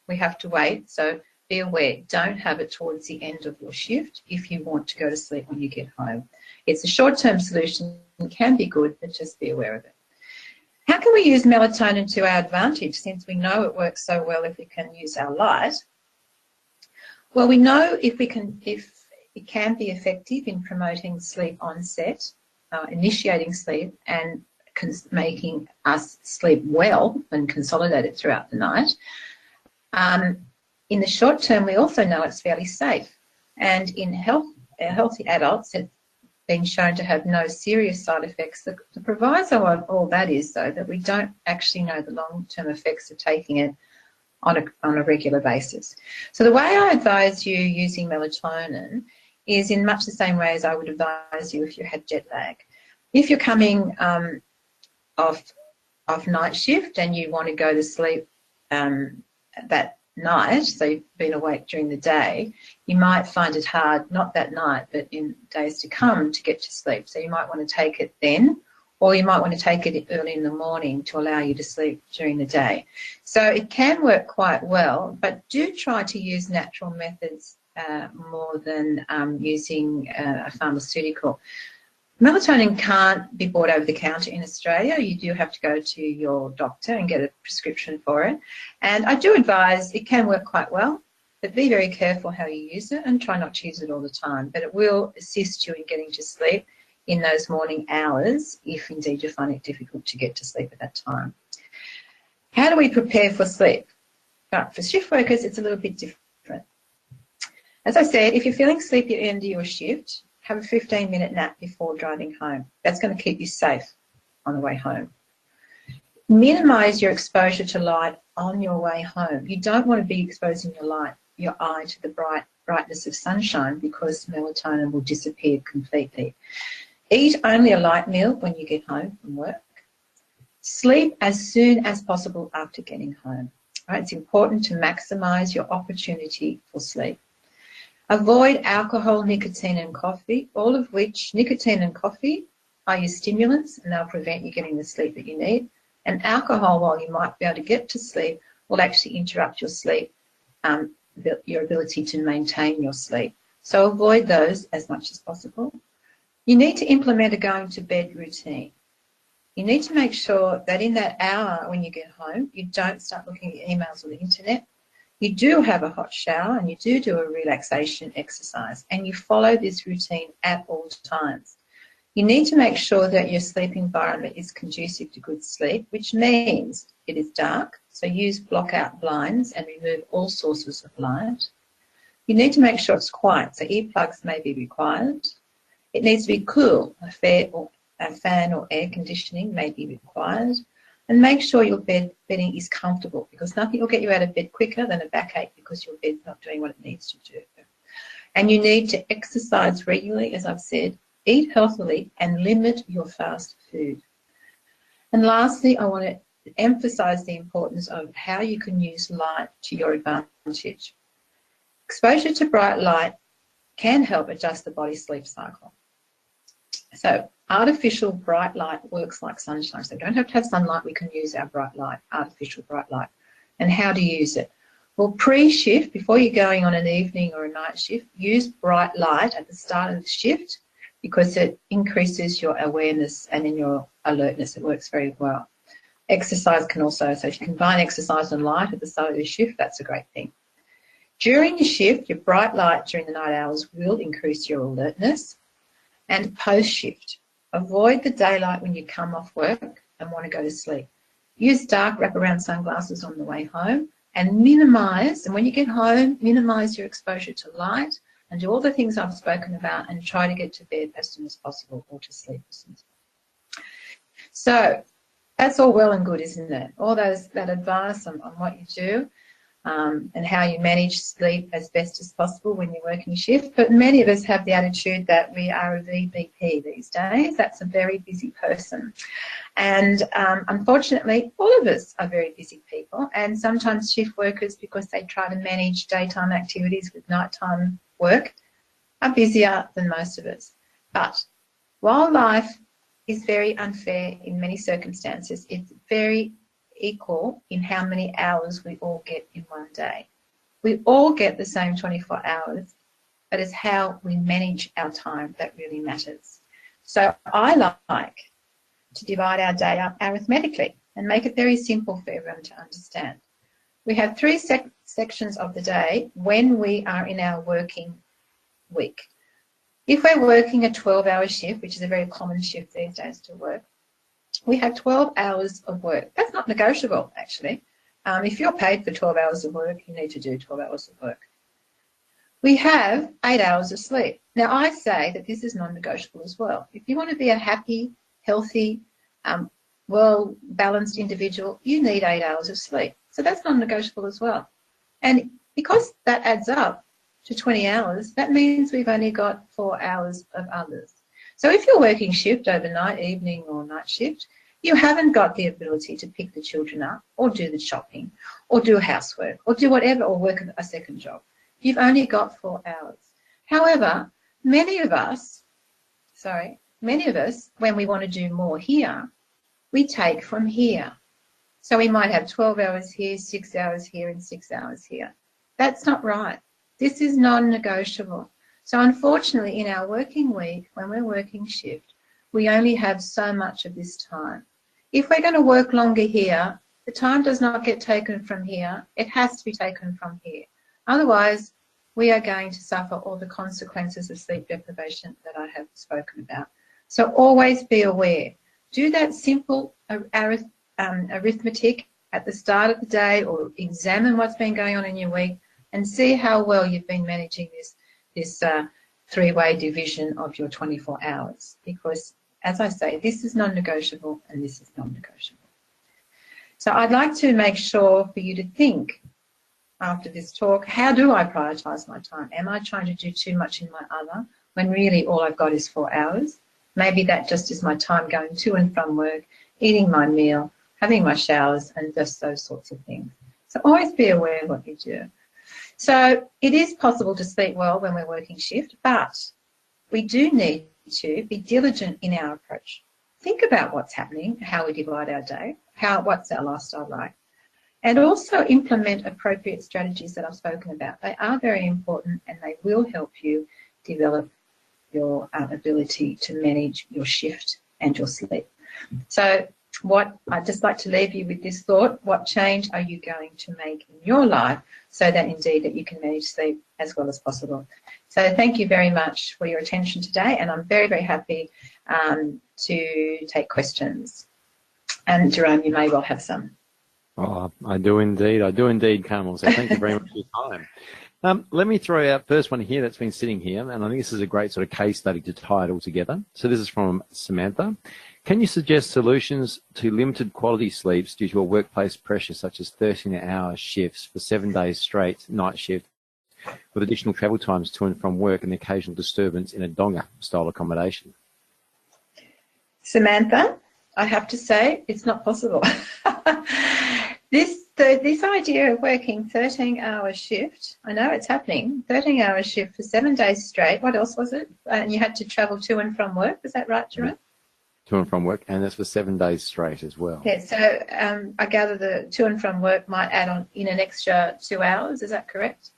We have to wait, so be aware. Don't have it towards the end of your shift if you want to go to sleep when you get home. It's a short-term solution, it can be good, but just be aware of it. How can we use melatonin to our advantage, since we know it works so well if we can use our light? Well, we know if it can be effective in promoting sleep onset, initiating sleep, and making us sleep well and consolidate it throughout the night. In the short term, we also know it's fairly safe. And in healthy adults, it's been shown to have no serious side effects. The proviso of all that is, though, that we don't actually know the long-term effects of taking it on a regular basis. So the way I advise you using melatonin is in much the same way as I would advise you if you had jet lag. If you're coming off night shift and you want to go to sleep that night, so you've been awake during the day, you might find it hard, not that night, but in days to come, to get to sleep. So you might want to take it then, or you might want to take it early in the morning to allow you to sleep during the day. So it can work quite well, but do try to use natural methods more than using a pharmaceutical. Melatonin can't be bought over the counter in Australia. You do have to go to your doctor and get a prescription for it. And I do advise it can work quite well, but be very careful how you use it and try not to use it all the time. But it will assist you in getting to sleep in those morning hours if indeed you find it difficult to get to sleep at that time. How do we prepare for sleep? But for shift workers, it's a little bit different. As I said, if you're feeling sleepy at the end of your shift, have a 15-minute nap before driving home. That's going to keep you safe on the way home. Minimise your exposure to light on your way home. You don't want to be exposing your eye to the brightness of sunshine, because melatonin will disappear completely. Eat only a light meal when you get home from work. Sleep as soon as possible after getting home. Right? It's important to maximise your opportunity for sleep. Avoid alcohol, nicotine and coffee, all of which, nicotine and coffee, are your stimulants and they'll prevent you getting the sleep that you need. And alcohol, while you might be able to get to sleep, will actually interrupt your sleep, your ability to maintain your sleep. So avoid those as much as possible. You need to implement a going to bed routine. You need to make sure that in that hour when you get home, you don't start looking at emails or the internet. You do have a hot shower and you do a relaxation exercise, and you follow this routine at all times. You need to make sure that your sleep environment is conducive to good sleep, which means it is dark, so use block-out blinds and remove all sources of light. You need to make sure it's quiet, so earplugs may be required. It needs to be cool, a fan or air conditioning may be required. And make sure your bedding is comfortable, because nothing will get you out of bed quicker than a backache because your bed's not doing what it needs to do. And you need to exercise regularly, as I've said, eat healthily and limit your fast food. And lastly, I want to emphasise the importance of how you can use light to your advantage. Exposure to bright light can help adjust the body's sleep cycle. So artificial bright light works like sunshine. So we don't have to have sunlight. We can use our bright light, artificial bright light. And how to use it? Well, pre-shift, before you're going on an evening or a night shift, use bright light at the start of the shift because it increases your awareness and in your alertness. It works very well. Exercise can also, so if you combine exercise and light at the start of the shift, that's a great thing. During your shift, your bright light during the night hours will increase your alertness. And post-shift, avoid the daylight when you come off work and want to go to sleep. Use dark wraparound sunglasses on the way home and minimise, and when you get home, minimise your exposure to light and do all the things I've spoken about and try to get to bed as soon as possible or to sleep as soon as possible. So that's all well and good, isn't it? All that advice on what you do and how you manage sleep as best as possible when you're working shift. But many of us have the attitude that we are a VBP these days. That's a very busy person. And unfortunately, all of us are very busy people. And sometimes shift workers, because they try to manage daytime activities with nighttime work, are busier than most of us. But while life is very unfair in many circumstances, it's very equal in how many hours we all get in one day. We all get the same 24 hours, but it's how we manage our time that really matters. So I like to divide our day up arithmetically and make it very simple for everyone to understand. We have three sections of the day when we are in our working week. If we're working a 12-hour shift, which is a very common shift these days to work, we have 12 hours of work. That's not negotiable, actually. If you're paid for 12 hours of work, you need to do 12 hours of work. We have 8 hours of sleep. Now, I say that this is non-negotiable as well. If you want to be a happy, healthy, well-balanced individual, you need 8 hours of sleep. So that's non-negotiable as well. And because that adds up to 20 hours, that means we've only got 4 hours of others. So if you're working shift overnight, evening or night shift, you haven't got the ability to pick the children up or do the shopping or do housework or do whatever or work a second job. You've only got 4 hours. However, many of us, when we want to do more here, we take from here. So we might have 12 hours here, 6 hours here and 6 hours here. That's not right. This is non-negotiable. So unfortunately, in our working week, when we're working shift, we only have so much of this time. If we're going to work longer here, the time does not get taken from here. It has to be taken from here. Otherwise, we are going to suffer all the consequences of sleep deprivation that I have spoken about. So always be aware. Do that simple arithmetic at the start of the day or examine what's been going on in your week and see how well you've been managing this three-way division of your 24 hours because, as I say, this is non-negotiable and this is non-negotiable. So I'd like to make sure for you to think after this talk, how do I prioritise my time? Am I trying to do too much in my other when really all I've got is 4 hours? Maybe that just is my time going to and from work, eating my meal, having my showers and just those sorts of things. So always be aware of what you do. So it is possible to sleep well when we're working shift, but we do need to be diligent in our approach. Think about what's happening, how we divide our day, what's our lifestyle like, and also implement appropriate strategies that I've spoken about. They are very important and they will help you develop your ability to manage your shift and your sleep. So I'd just like to leave you with this thought. What change are you going to make in your life so that indeed that you can manage sleep as well as possible? So thank you very much for your attention today, and I'm very, very happy to take questions. And Jerome, you may well have some. Oh, I do indeed, Carmel. So thank you very much for your time. Let me throw out first one here that's been sitting here, and I think this is a great sort of case study to tie it all together. So this is from Samantha. Can you suggest solutions to limited quality sleeps due to a workplace pressure such as 13-hour shifts for 7 days straight, night shift, with additional travel times to and from work and the occasional disturbance in a donga-style accommodation? Samantha, I have to say it's not possible. This So this idea of working 13-hour shift, I know it's happening, 13-hour shift for 7 days straight. What else was it? And you had to travel to and from work. Was that right, Jerome? To and from work, and that's for 7 days straight as well. Yeah, so I gather the to and from work might add on in an extra 2 hours. Is that correct?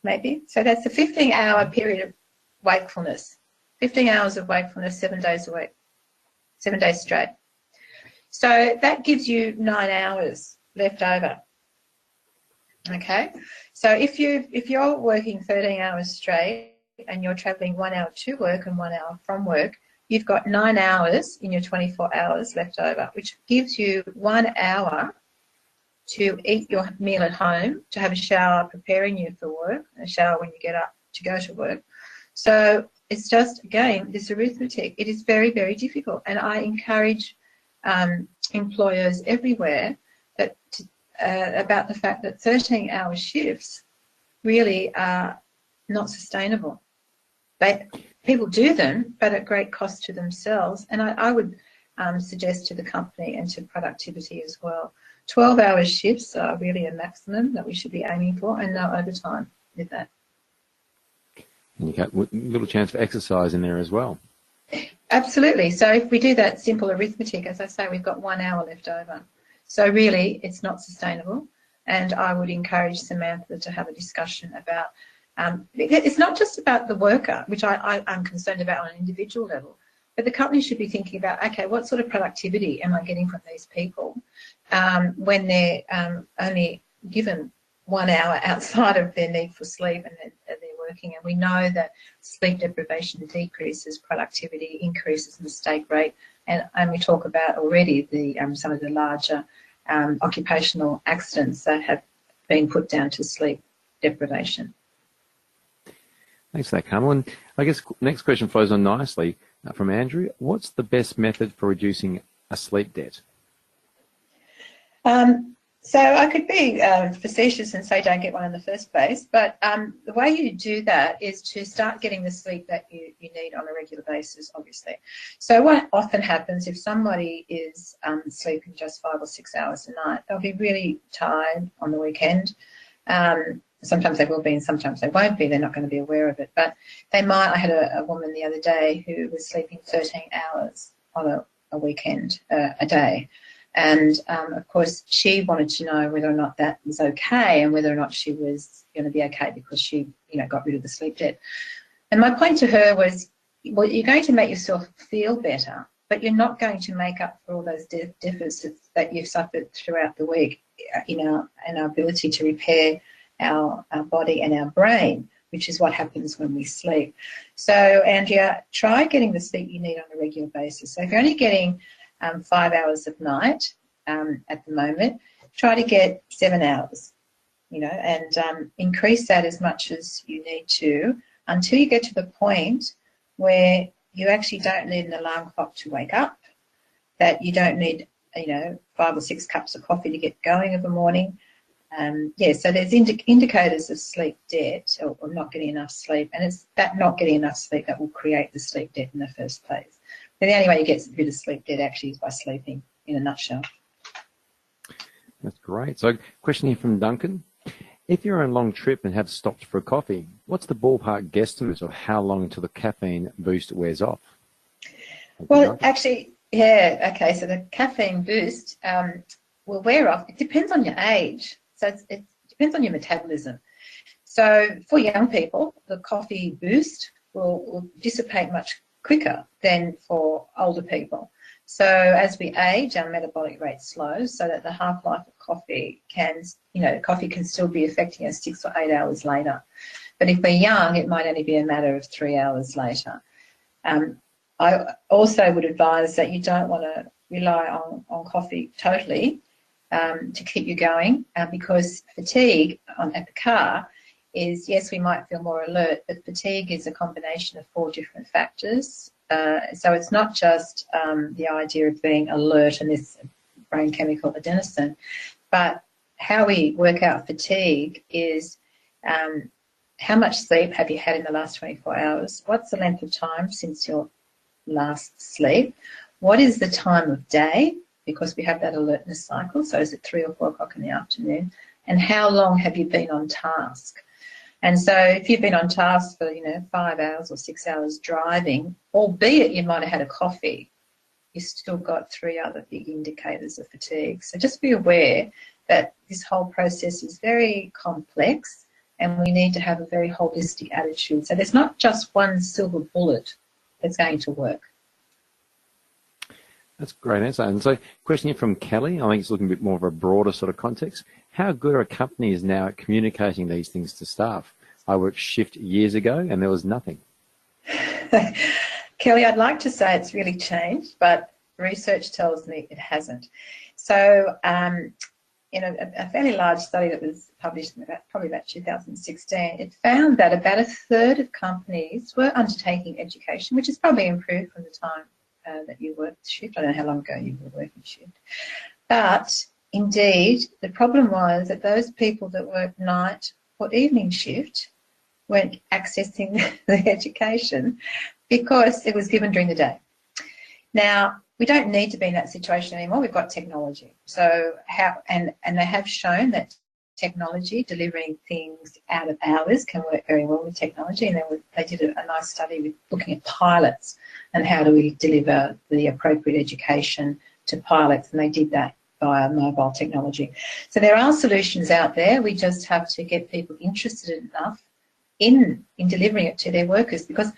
Maybe. So that's a 15-hour period of wakefulness. 15 hours of wakefulness, 7 days a week, 7 days straight. So that gives you 9 hours left over. Okay, so if you're working 13 hours straight and you're travelling 1 hour to work and 1 hour from work, you've got 9 hours in your 24 hours left over, which gives you 1 hour to eat your meal at home, to have a shower preparing you for work, and a shower when you get up to go to work. So it's just, again, this arithmetic. It is very, very difficult, and I encourage employers everywhere that about the fact that 13-hour shifts really are not sustainable. People do them, but at great cost to themselves. And I would suggest to the company and to productivity as well, 12-hour shifts are really a maximum that we should be aiming for, and no overtime with that. And you got a little chance for exercise in there as well. Absolutely. So if we do that simple arithmetic, as I say, we've got 1 hour left over. So really, it's not sustainable. And I would encourage Samantha to have a discussion about, it's not just about the worker, which I'm concerned about on an individual level, but the company should be thinking about, okay, what sort of productivity am I getting from these people when they're only given 1 hour outside of their need for sleep and they're working. And we know that sleep deprivation decreases productivity, increases mistake rate, and we talk about already the some of the larger occupational accidents that have been put down to sleep deprivation. Thanks for that, Carmel. And I guess next question flows on nicely from Andrew. What's the best method for reducing a sleep debt? So I could be facetious and say don't get one in the first place, but the way you do that is to start getting the sleep that you need on a regular basis, obviously. So what often happens if somebody is sleeping just 5 or 6 hours a night, they'll be really tired on the weekend. Sometimes they will be and sometimes they won't be. They're not going to be aware of it. But they might. I had a woman the other day who was sleeping 13 hours on a weekend, a day. And, of course, she wanted to know whether or not that was okay and whether or not she was going to be okay because she, got rid of the sleep debt. And my point to her was, well, you're going to make yourself feel better, but you're not going to make up for all those deficits that you've suffered throughout the week in our ability to repair our body and our brain, which is what happens when we sleep. So, Andrea, try getting the sleep you need on a regular basis. So if you're only getting 5 hours of night at the moment, try to get 7 hours, and increase that as much as you need to until you get to the point where you actually don't need an alarm clock to wake up, that you don't need, 5 or 6 cups of coffee to get going of a morning. So there's indicators of sleep debt or not getting enough sleep, and it's that not getting enough sleep that will create the sleep debt in the first place. But the only way you get rid of sleep debt actually is by sleeping, in a nutshell. That's great. So question here from Duncan. If you're on a long trip and have stopped for a coffee, what's the ballpark guesstimate of how long until the caffeine boost wears off? Well, actually, yeah, okay, so the caffeine boost will wear off. It depends on your age. So it depends on your metabolism. So for young people, the coffee boost will dissipate much quicker than for older people. So as we age, our metabolic rate slows so that the half-life of coffee can still be affecting us 6 or 8 hours later. But if we're young, it might only be a matter of 3 hours later. I also would advise that you don't want to rely on coffee totally to keep you going because fatigue at the car is, yes, we might feel more alert, but fatigue is a combination of 4 different factors. So it's not just the idea of being alert and this brain chemical adenosine, but how we work out fatigue is how much sleep have you had in the last 24 hours? What's the length of time since your last sleep? What is the time of day? because we have that alertness cycle. So is it 3 or 4 o'clock in the afternoon? And how long have you been on task? And so if you've been on task for, 5 hours or 6 hours driving, albeit you might have had a coffee, you've still got 3 other big indicators of fatigue. So just be aware that this whole process is very complex and we need to have a very holistic attitude. So there's not just one silver bullet that's going to work. That's a great answer. And so, question here from Kelly. I think it's looking a bit more of a broader sort of context. How good are companies now at communicating these things to staff? I worked shift years ago and there was nothing. Kelly, I'd like to say it's really changed, but research tells me it hasn't. So, in a fairly large study that was published in probably about 2016, it found that about a third of companies were undertaking education, which has probably improved from the time that you worked shift. I don't know how long ago you were working shift. But indeed, the problem was that those people that worked night or evening shift weren't accessing the education because it was given during the day. Now, we don't need to be in that situation anymore. We've got technology. So and they have shown that technology, delivering things out of hours, can work very well with technology. And they did a nice study with looking at pilots and how do we deliver the appropriate education to pilots, and they did that via mobile technology. So there are solutions out there. We just have to get people interested enough in delivering it to their workers, because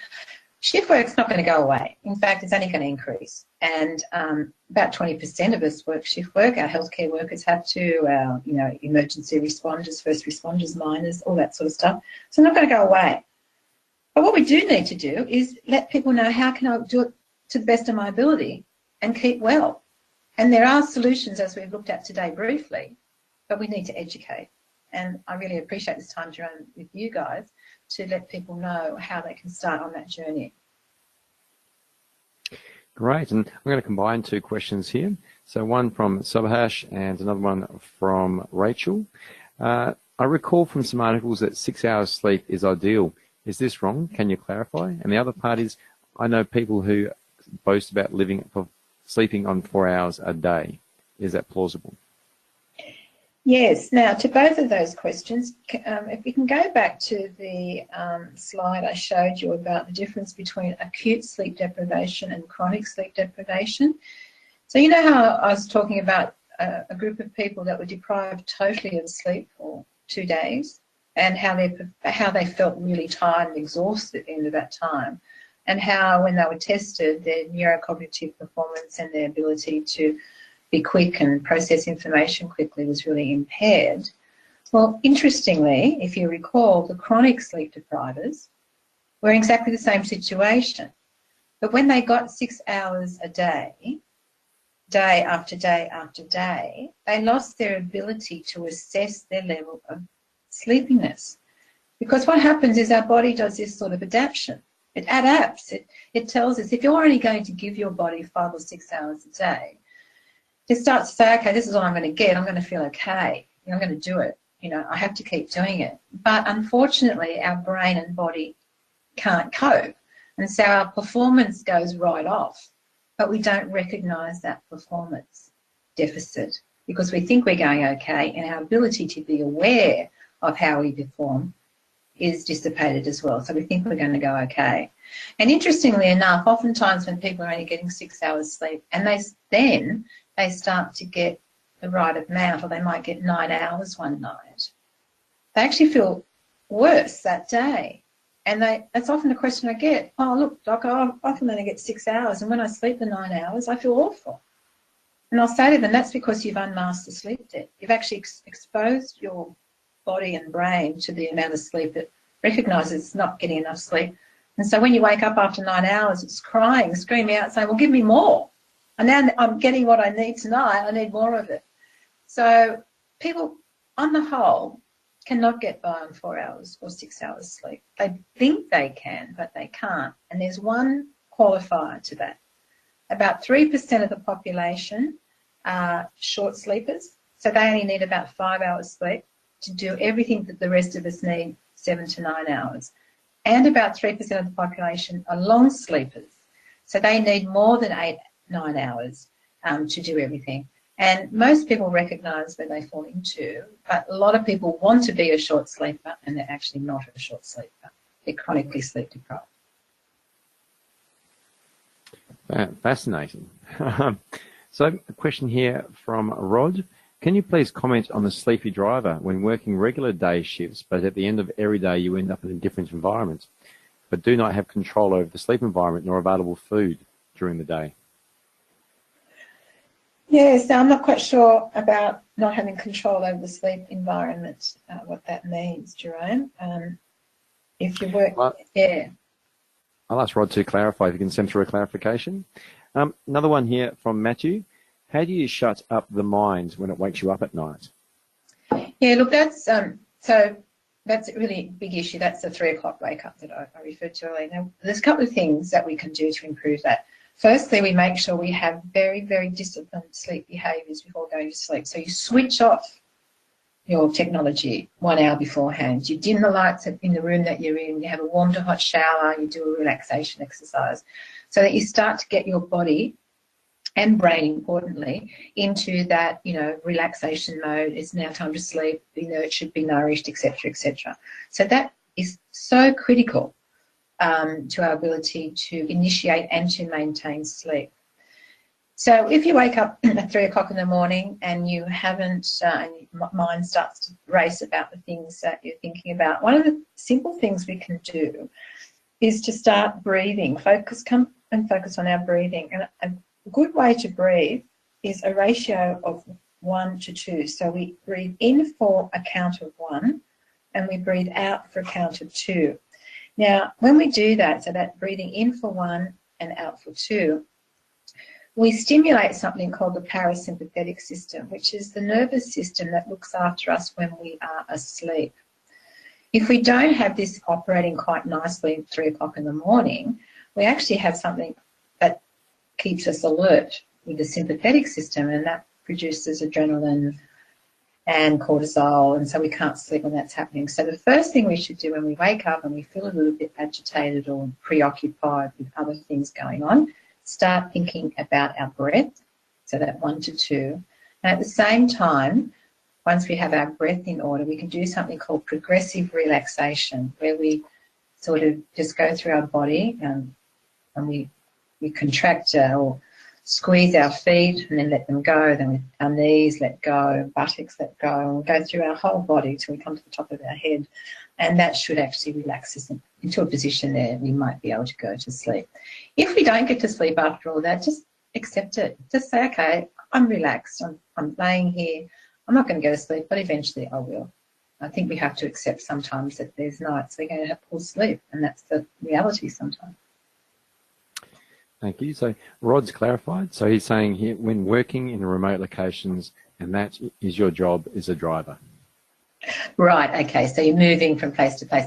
shift work's not going to go away. In fact, it's only going to increase. And about 20% of us work shift work. Our healthcare workers have to, our emergency responders, first responders, miners, all that sort of stuff. So it's not going to go away. But what we do need to do is let people know, how can I do it to the best of my ability and keep well? And there are solutions, as we've looked at today briefly, but we need to educate. And I really appreciate this time, Jerome, with you guys, to let people know how they can start on that journey. Great, and I'm going to combine two questions here. So one from Subhash and another one from Rachel. I recall from some articles that 6 hours sleep is ideal. Is this wrong? Can you clarify? And the other part is, I know people who boast about sleeping on 4 hours a day. Is that plausible? Yes. Now, to both of those questions, if we can go back to the slide I showed you about the difference between acute sleep deprivation and chronic sleep deprivation. So you know how I was talking about a group of people that were deprived totally of sleep for 2 days, and how they felt really tired and exhausted at the end of that time, and how when they were tested, their neurocognitive performance and their ability to be quick and process information quickly was really impaired. Well, interestingly, if you recall, the chronic sleep deprivers were in exactly the same situation. But when they got 6 hours a day, day after day after day, they lost their ability to assess their level of sleepiness. Because what happens is our body does this sort of adaptation. It adapts. It tells us, if you're only going to give your body 5 or 6 hours a day, it starts to say, okay, this is what I'm going to get. I'm going to feel okay. I'm going to do it. I have to keep doing it. But unfortunately, our brain and body can't cope. And so our performance goes right off. But we don't recognise that performance deficit because we think we're going okay, and our ability to be aware of how we perform is dissipated as well. So we think we're going to go okay. And interestingly enough, oftentimes when people are only getting 6 hours sleep and they start to get the right amount, or they might get 9 hours one night, they actually feel worse that day. And that's often a question I get. Oh, look, Doc, I often only get 6 hours, and when I sleep the 9 hours, I feel awful. And I'll say to them, that's because you've unmasked the sleep debt. You've actually exposed your body and brain to the amount of sleep that recognises it's not getting enough sleep. And so when you wake up after 9 hours, it's crying, screaming out, saying, well, give me more. And now I'm getting what I need tonight. I need more of it. So people, on the whole, cannot get by on 4 hours or 6 hours sleep. They think they can, but they can't. And there's one qualifier to that. About 3% of the population are short sleepers. So they only need about 5 hours sleep to do everything that the rest of us need, 7 to 9 hours. And about 3% of the population are long sleepers. So they need more than 8, 9 hours to do everything. And most people recognise when they fall into, but a lot of people want to be a short sleeper and they're actually not a short sleeper. They're chronically sleep deprived. Fascinating. So a question here from Rod. Can you please comment on the sleepy driver when working regular day shifts, but at the end of every day you end up in a different environment, but do not have control over the sleep environment nor available food during the day? Yes, now I'm not quite sure about not having control over the sleep environment, what that means, Jerome. If you work, yeah. I'll ask Rod to clarify if you can send through a clarification. Another one here from Matthew. How do you shut up the mind when it wakes you up at night? Yeah, look, that's so that's a really big issue. That's the 3 o'clock wake up that I referred to earlier. Now, there's a couple of things that we can do to improve that. Firstly, we make sure we have very, very disciplined sleep behaviours before going to sleep. So you switch off your technology 1 hour beforehand. You dim the lights in the room that you're in. You have a warm to hot shower. You do a relaxation exercise so that you start to get your body and brain, importantly, into that, relaxation mode. It's now time to sleep, be nurtured, be nourished, etc., etc. So that is so critical to our ability to initiate and to maintain sleep. So if you wake up at 3 o'clock in the morning and you haven't, and your mind starts to race about the things that you're thinking about, one of the simple things we can do is to start breathing. Focus on our breathing. And a good way to breathe is a ratio of 1 to 2. So we breathe in for a count of 1 and we breathe out for a count of 2. Now, when we do that, so that breathing in for 1 and out for 2, we stimulate something called the parasympathetic system, which is the nervous system that looks after us when we are asleep. If we don't have this operating quite nicely at 3 o'clock in the morning, we actually have something that keeps us alert with the sympathetic system, and that produces adrenaline and cortisol, and so we can't sleep when that's happening. So the first thing we should do when we wake up and we feel a little bit agitated or preoccupied with other things going on, start thinking about our breath, so that 1 to 2. And at the same time, once we have our breath in order, we can do something called progressive relaxation, where we sort of just go through our body and we contract or squeeze our feet and then let them go, then with our knees let go, buttocks let go, and we go through our whole body till we come to the top of our head. And that should actually relax us into a position there we might be able to go to sleep. If we don't get to sleep after all that, just accept it. Just say, okay, I'm relaxed, I'm laying here, I'm not going to go to sleep, but eventually I will. I think we have to accept sometimes that there's nights we're going to have poor sleep, and that's the reality sometimes. Thank you. So Rod's clarified. So he's saying here, when working in remote locations, and that is your job as a driver. Right. Okay. So you're moving from place to place.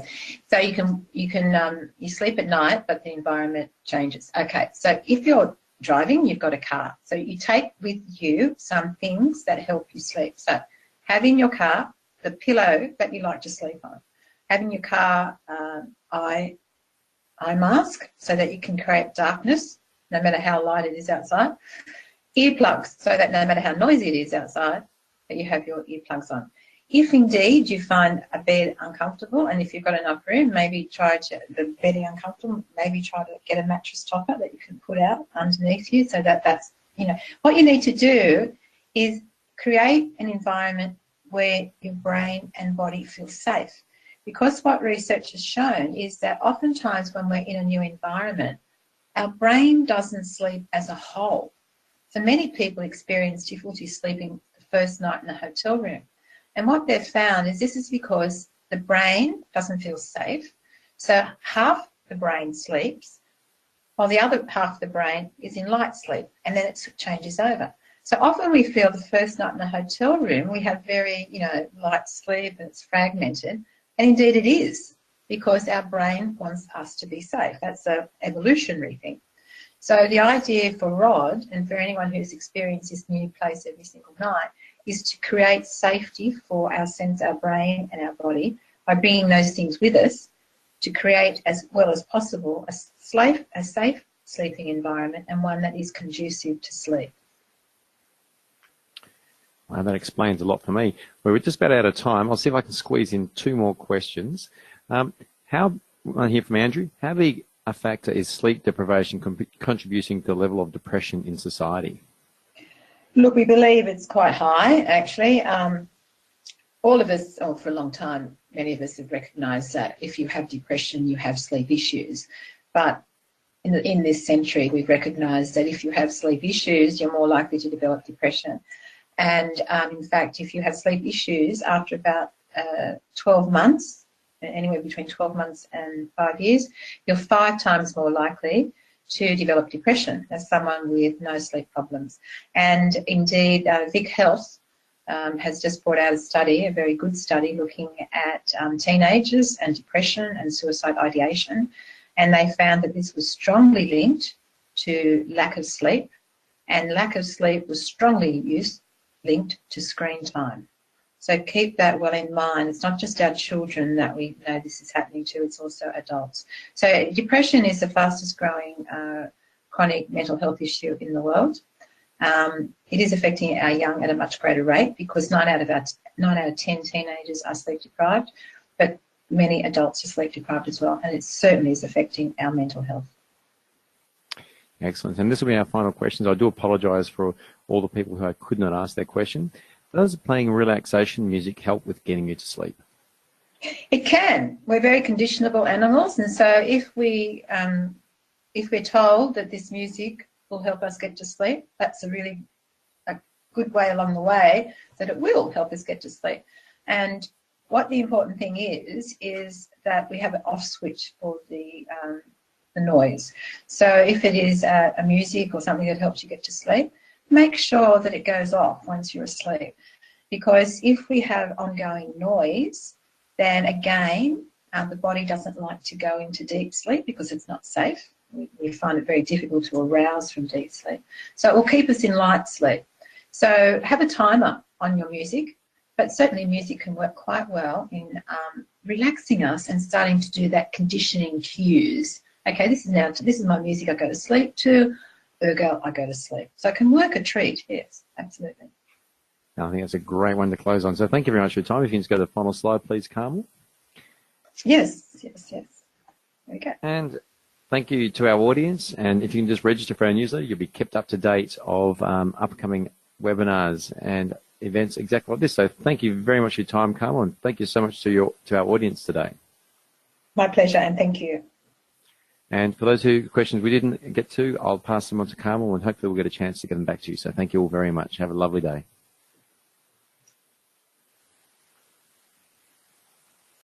So you sleep at night, but the environment changes. Okay. So if you're driving, you've got a car. So you take with you some things that help you sleep. So have in your car the pillow that you like to sleep on. Have in your car eye mask so that you can create darkness no matter how light it is outside. Earplugs so that no matter how noisy it is outside, that you have your earplugs on. If indeed you find a bed uncomfortable, and if you've got enough room, maybe try to, the bedding uncomfortable, maybe try to get a mattress topper that you can put out underneath you so that that's, what you need to do is create an environment where your brain and body feel safe. Because what research has shown is that oftentimes when we're in a new environment, our brain doesn't sleep as a whole. So many people experience difficulty sleeping the first night in a hotel room. And what they've found is this is because the brain doesn't feel safe. So half the brain sleeps, while the other half of the brain is in light sleep, and then it changes over. So often we feel the first night in a hotel room, we have very, light sleep and it's fragmented. And indeed it is, because our brain wants us to be safe. That's an evolutionary thing. So the idea for Rod and for anyone who's experienced this new place every single night is to create safety for our brain and our body by bringing those things with us to create as well as possible a safe sleeping environment and one that is conducive to sleep. That explains a lot for me. We're just about out of time. I'll see if I can squeeze in 2 more questions. I hear from Andrew. How big a factor is sleep deprivation contributing to the level of depression in society? Look, we believe it's quite high, actually. All of us, for a long time, many of us have recognised that if you have depression, you have sleep issues. But in this century, we've recognised that if you have sleep issues, you're more likely to develop depression. And in fact, if you have sleep issues after about 12 months, anywhere between 12 months and 5 years, you're 5 times more likely to develop depression as someone with no sleep problems. And indeed, Vic Health has just brought out a study, a very good study, looking at teenagers and depression and suicide ideation. And they found that this was strongly linked to lack of sleep, and lack of sleep was strongly linked to screen time. So keep that well in mind. It's not just our children that we know this is happening to, it's also adults. So depression is the fastest growing chronic mental health issue in the world. It is affecting our young at a much greater rate because 9 out of 10 teenagers are sleep deprived, but many adults are sleep deprived as well, and it certainly is affecting our mental health. Excellent. And this will be our final questions. I do apologise for all the people who I could not ask their question. Does playing relaxation music help with getting you to sleep? It can. We're very conditionable animals, and so if we're told that this music will help us get to sleep, that's a good way along the way that it will help us get to sleep. And what the important thing is that we have an off switch for the noise. So if it is a music or something that helps you get to sleep, make sure that it goes off once you're asleep. Because if we have ongoing noise, then again, the body doesn't like to go into deep sleep because it's not safe. We find it very difficult to arouse from deep sleep. So it will keep us in light sleep. So have a timer on your music, but certainly music can work quite well in relaxing us and starting to do that conditioning cues. Okay, this is my music I go to sleep to, ergo I go to sleep. So it can work a treat, yes, absolutely. I think that's a great one to close on. So thank you very much for your time. If you can just go to the final slide, please, Carmel. Yes. Okay. And thank you to our audience. And if you can just register for our newsletter, you'll be kept up to date of upcoming webinars and events exactly like this. So thank you very much for your time, Carmel, and thank you so much to our audience today. My pleasure, and thank you. And for those questions we didn't get to, I'll pass them on to Carmel, and hopefully we'll get a chance to get them back to you. So thank you all very much. Have a lovely day.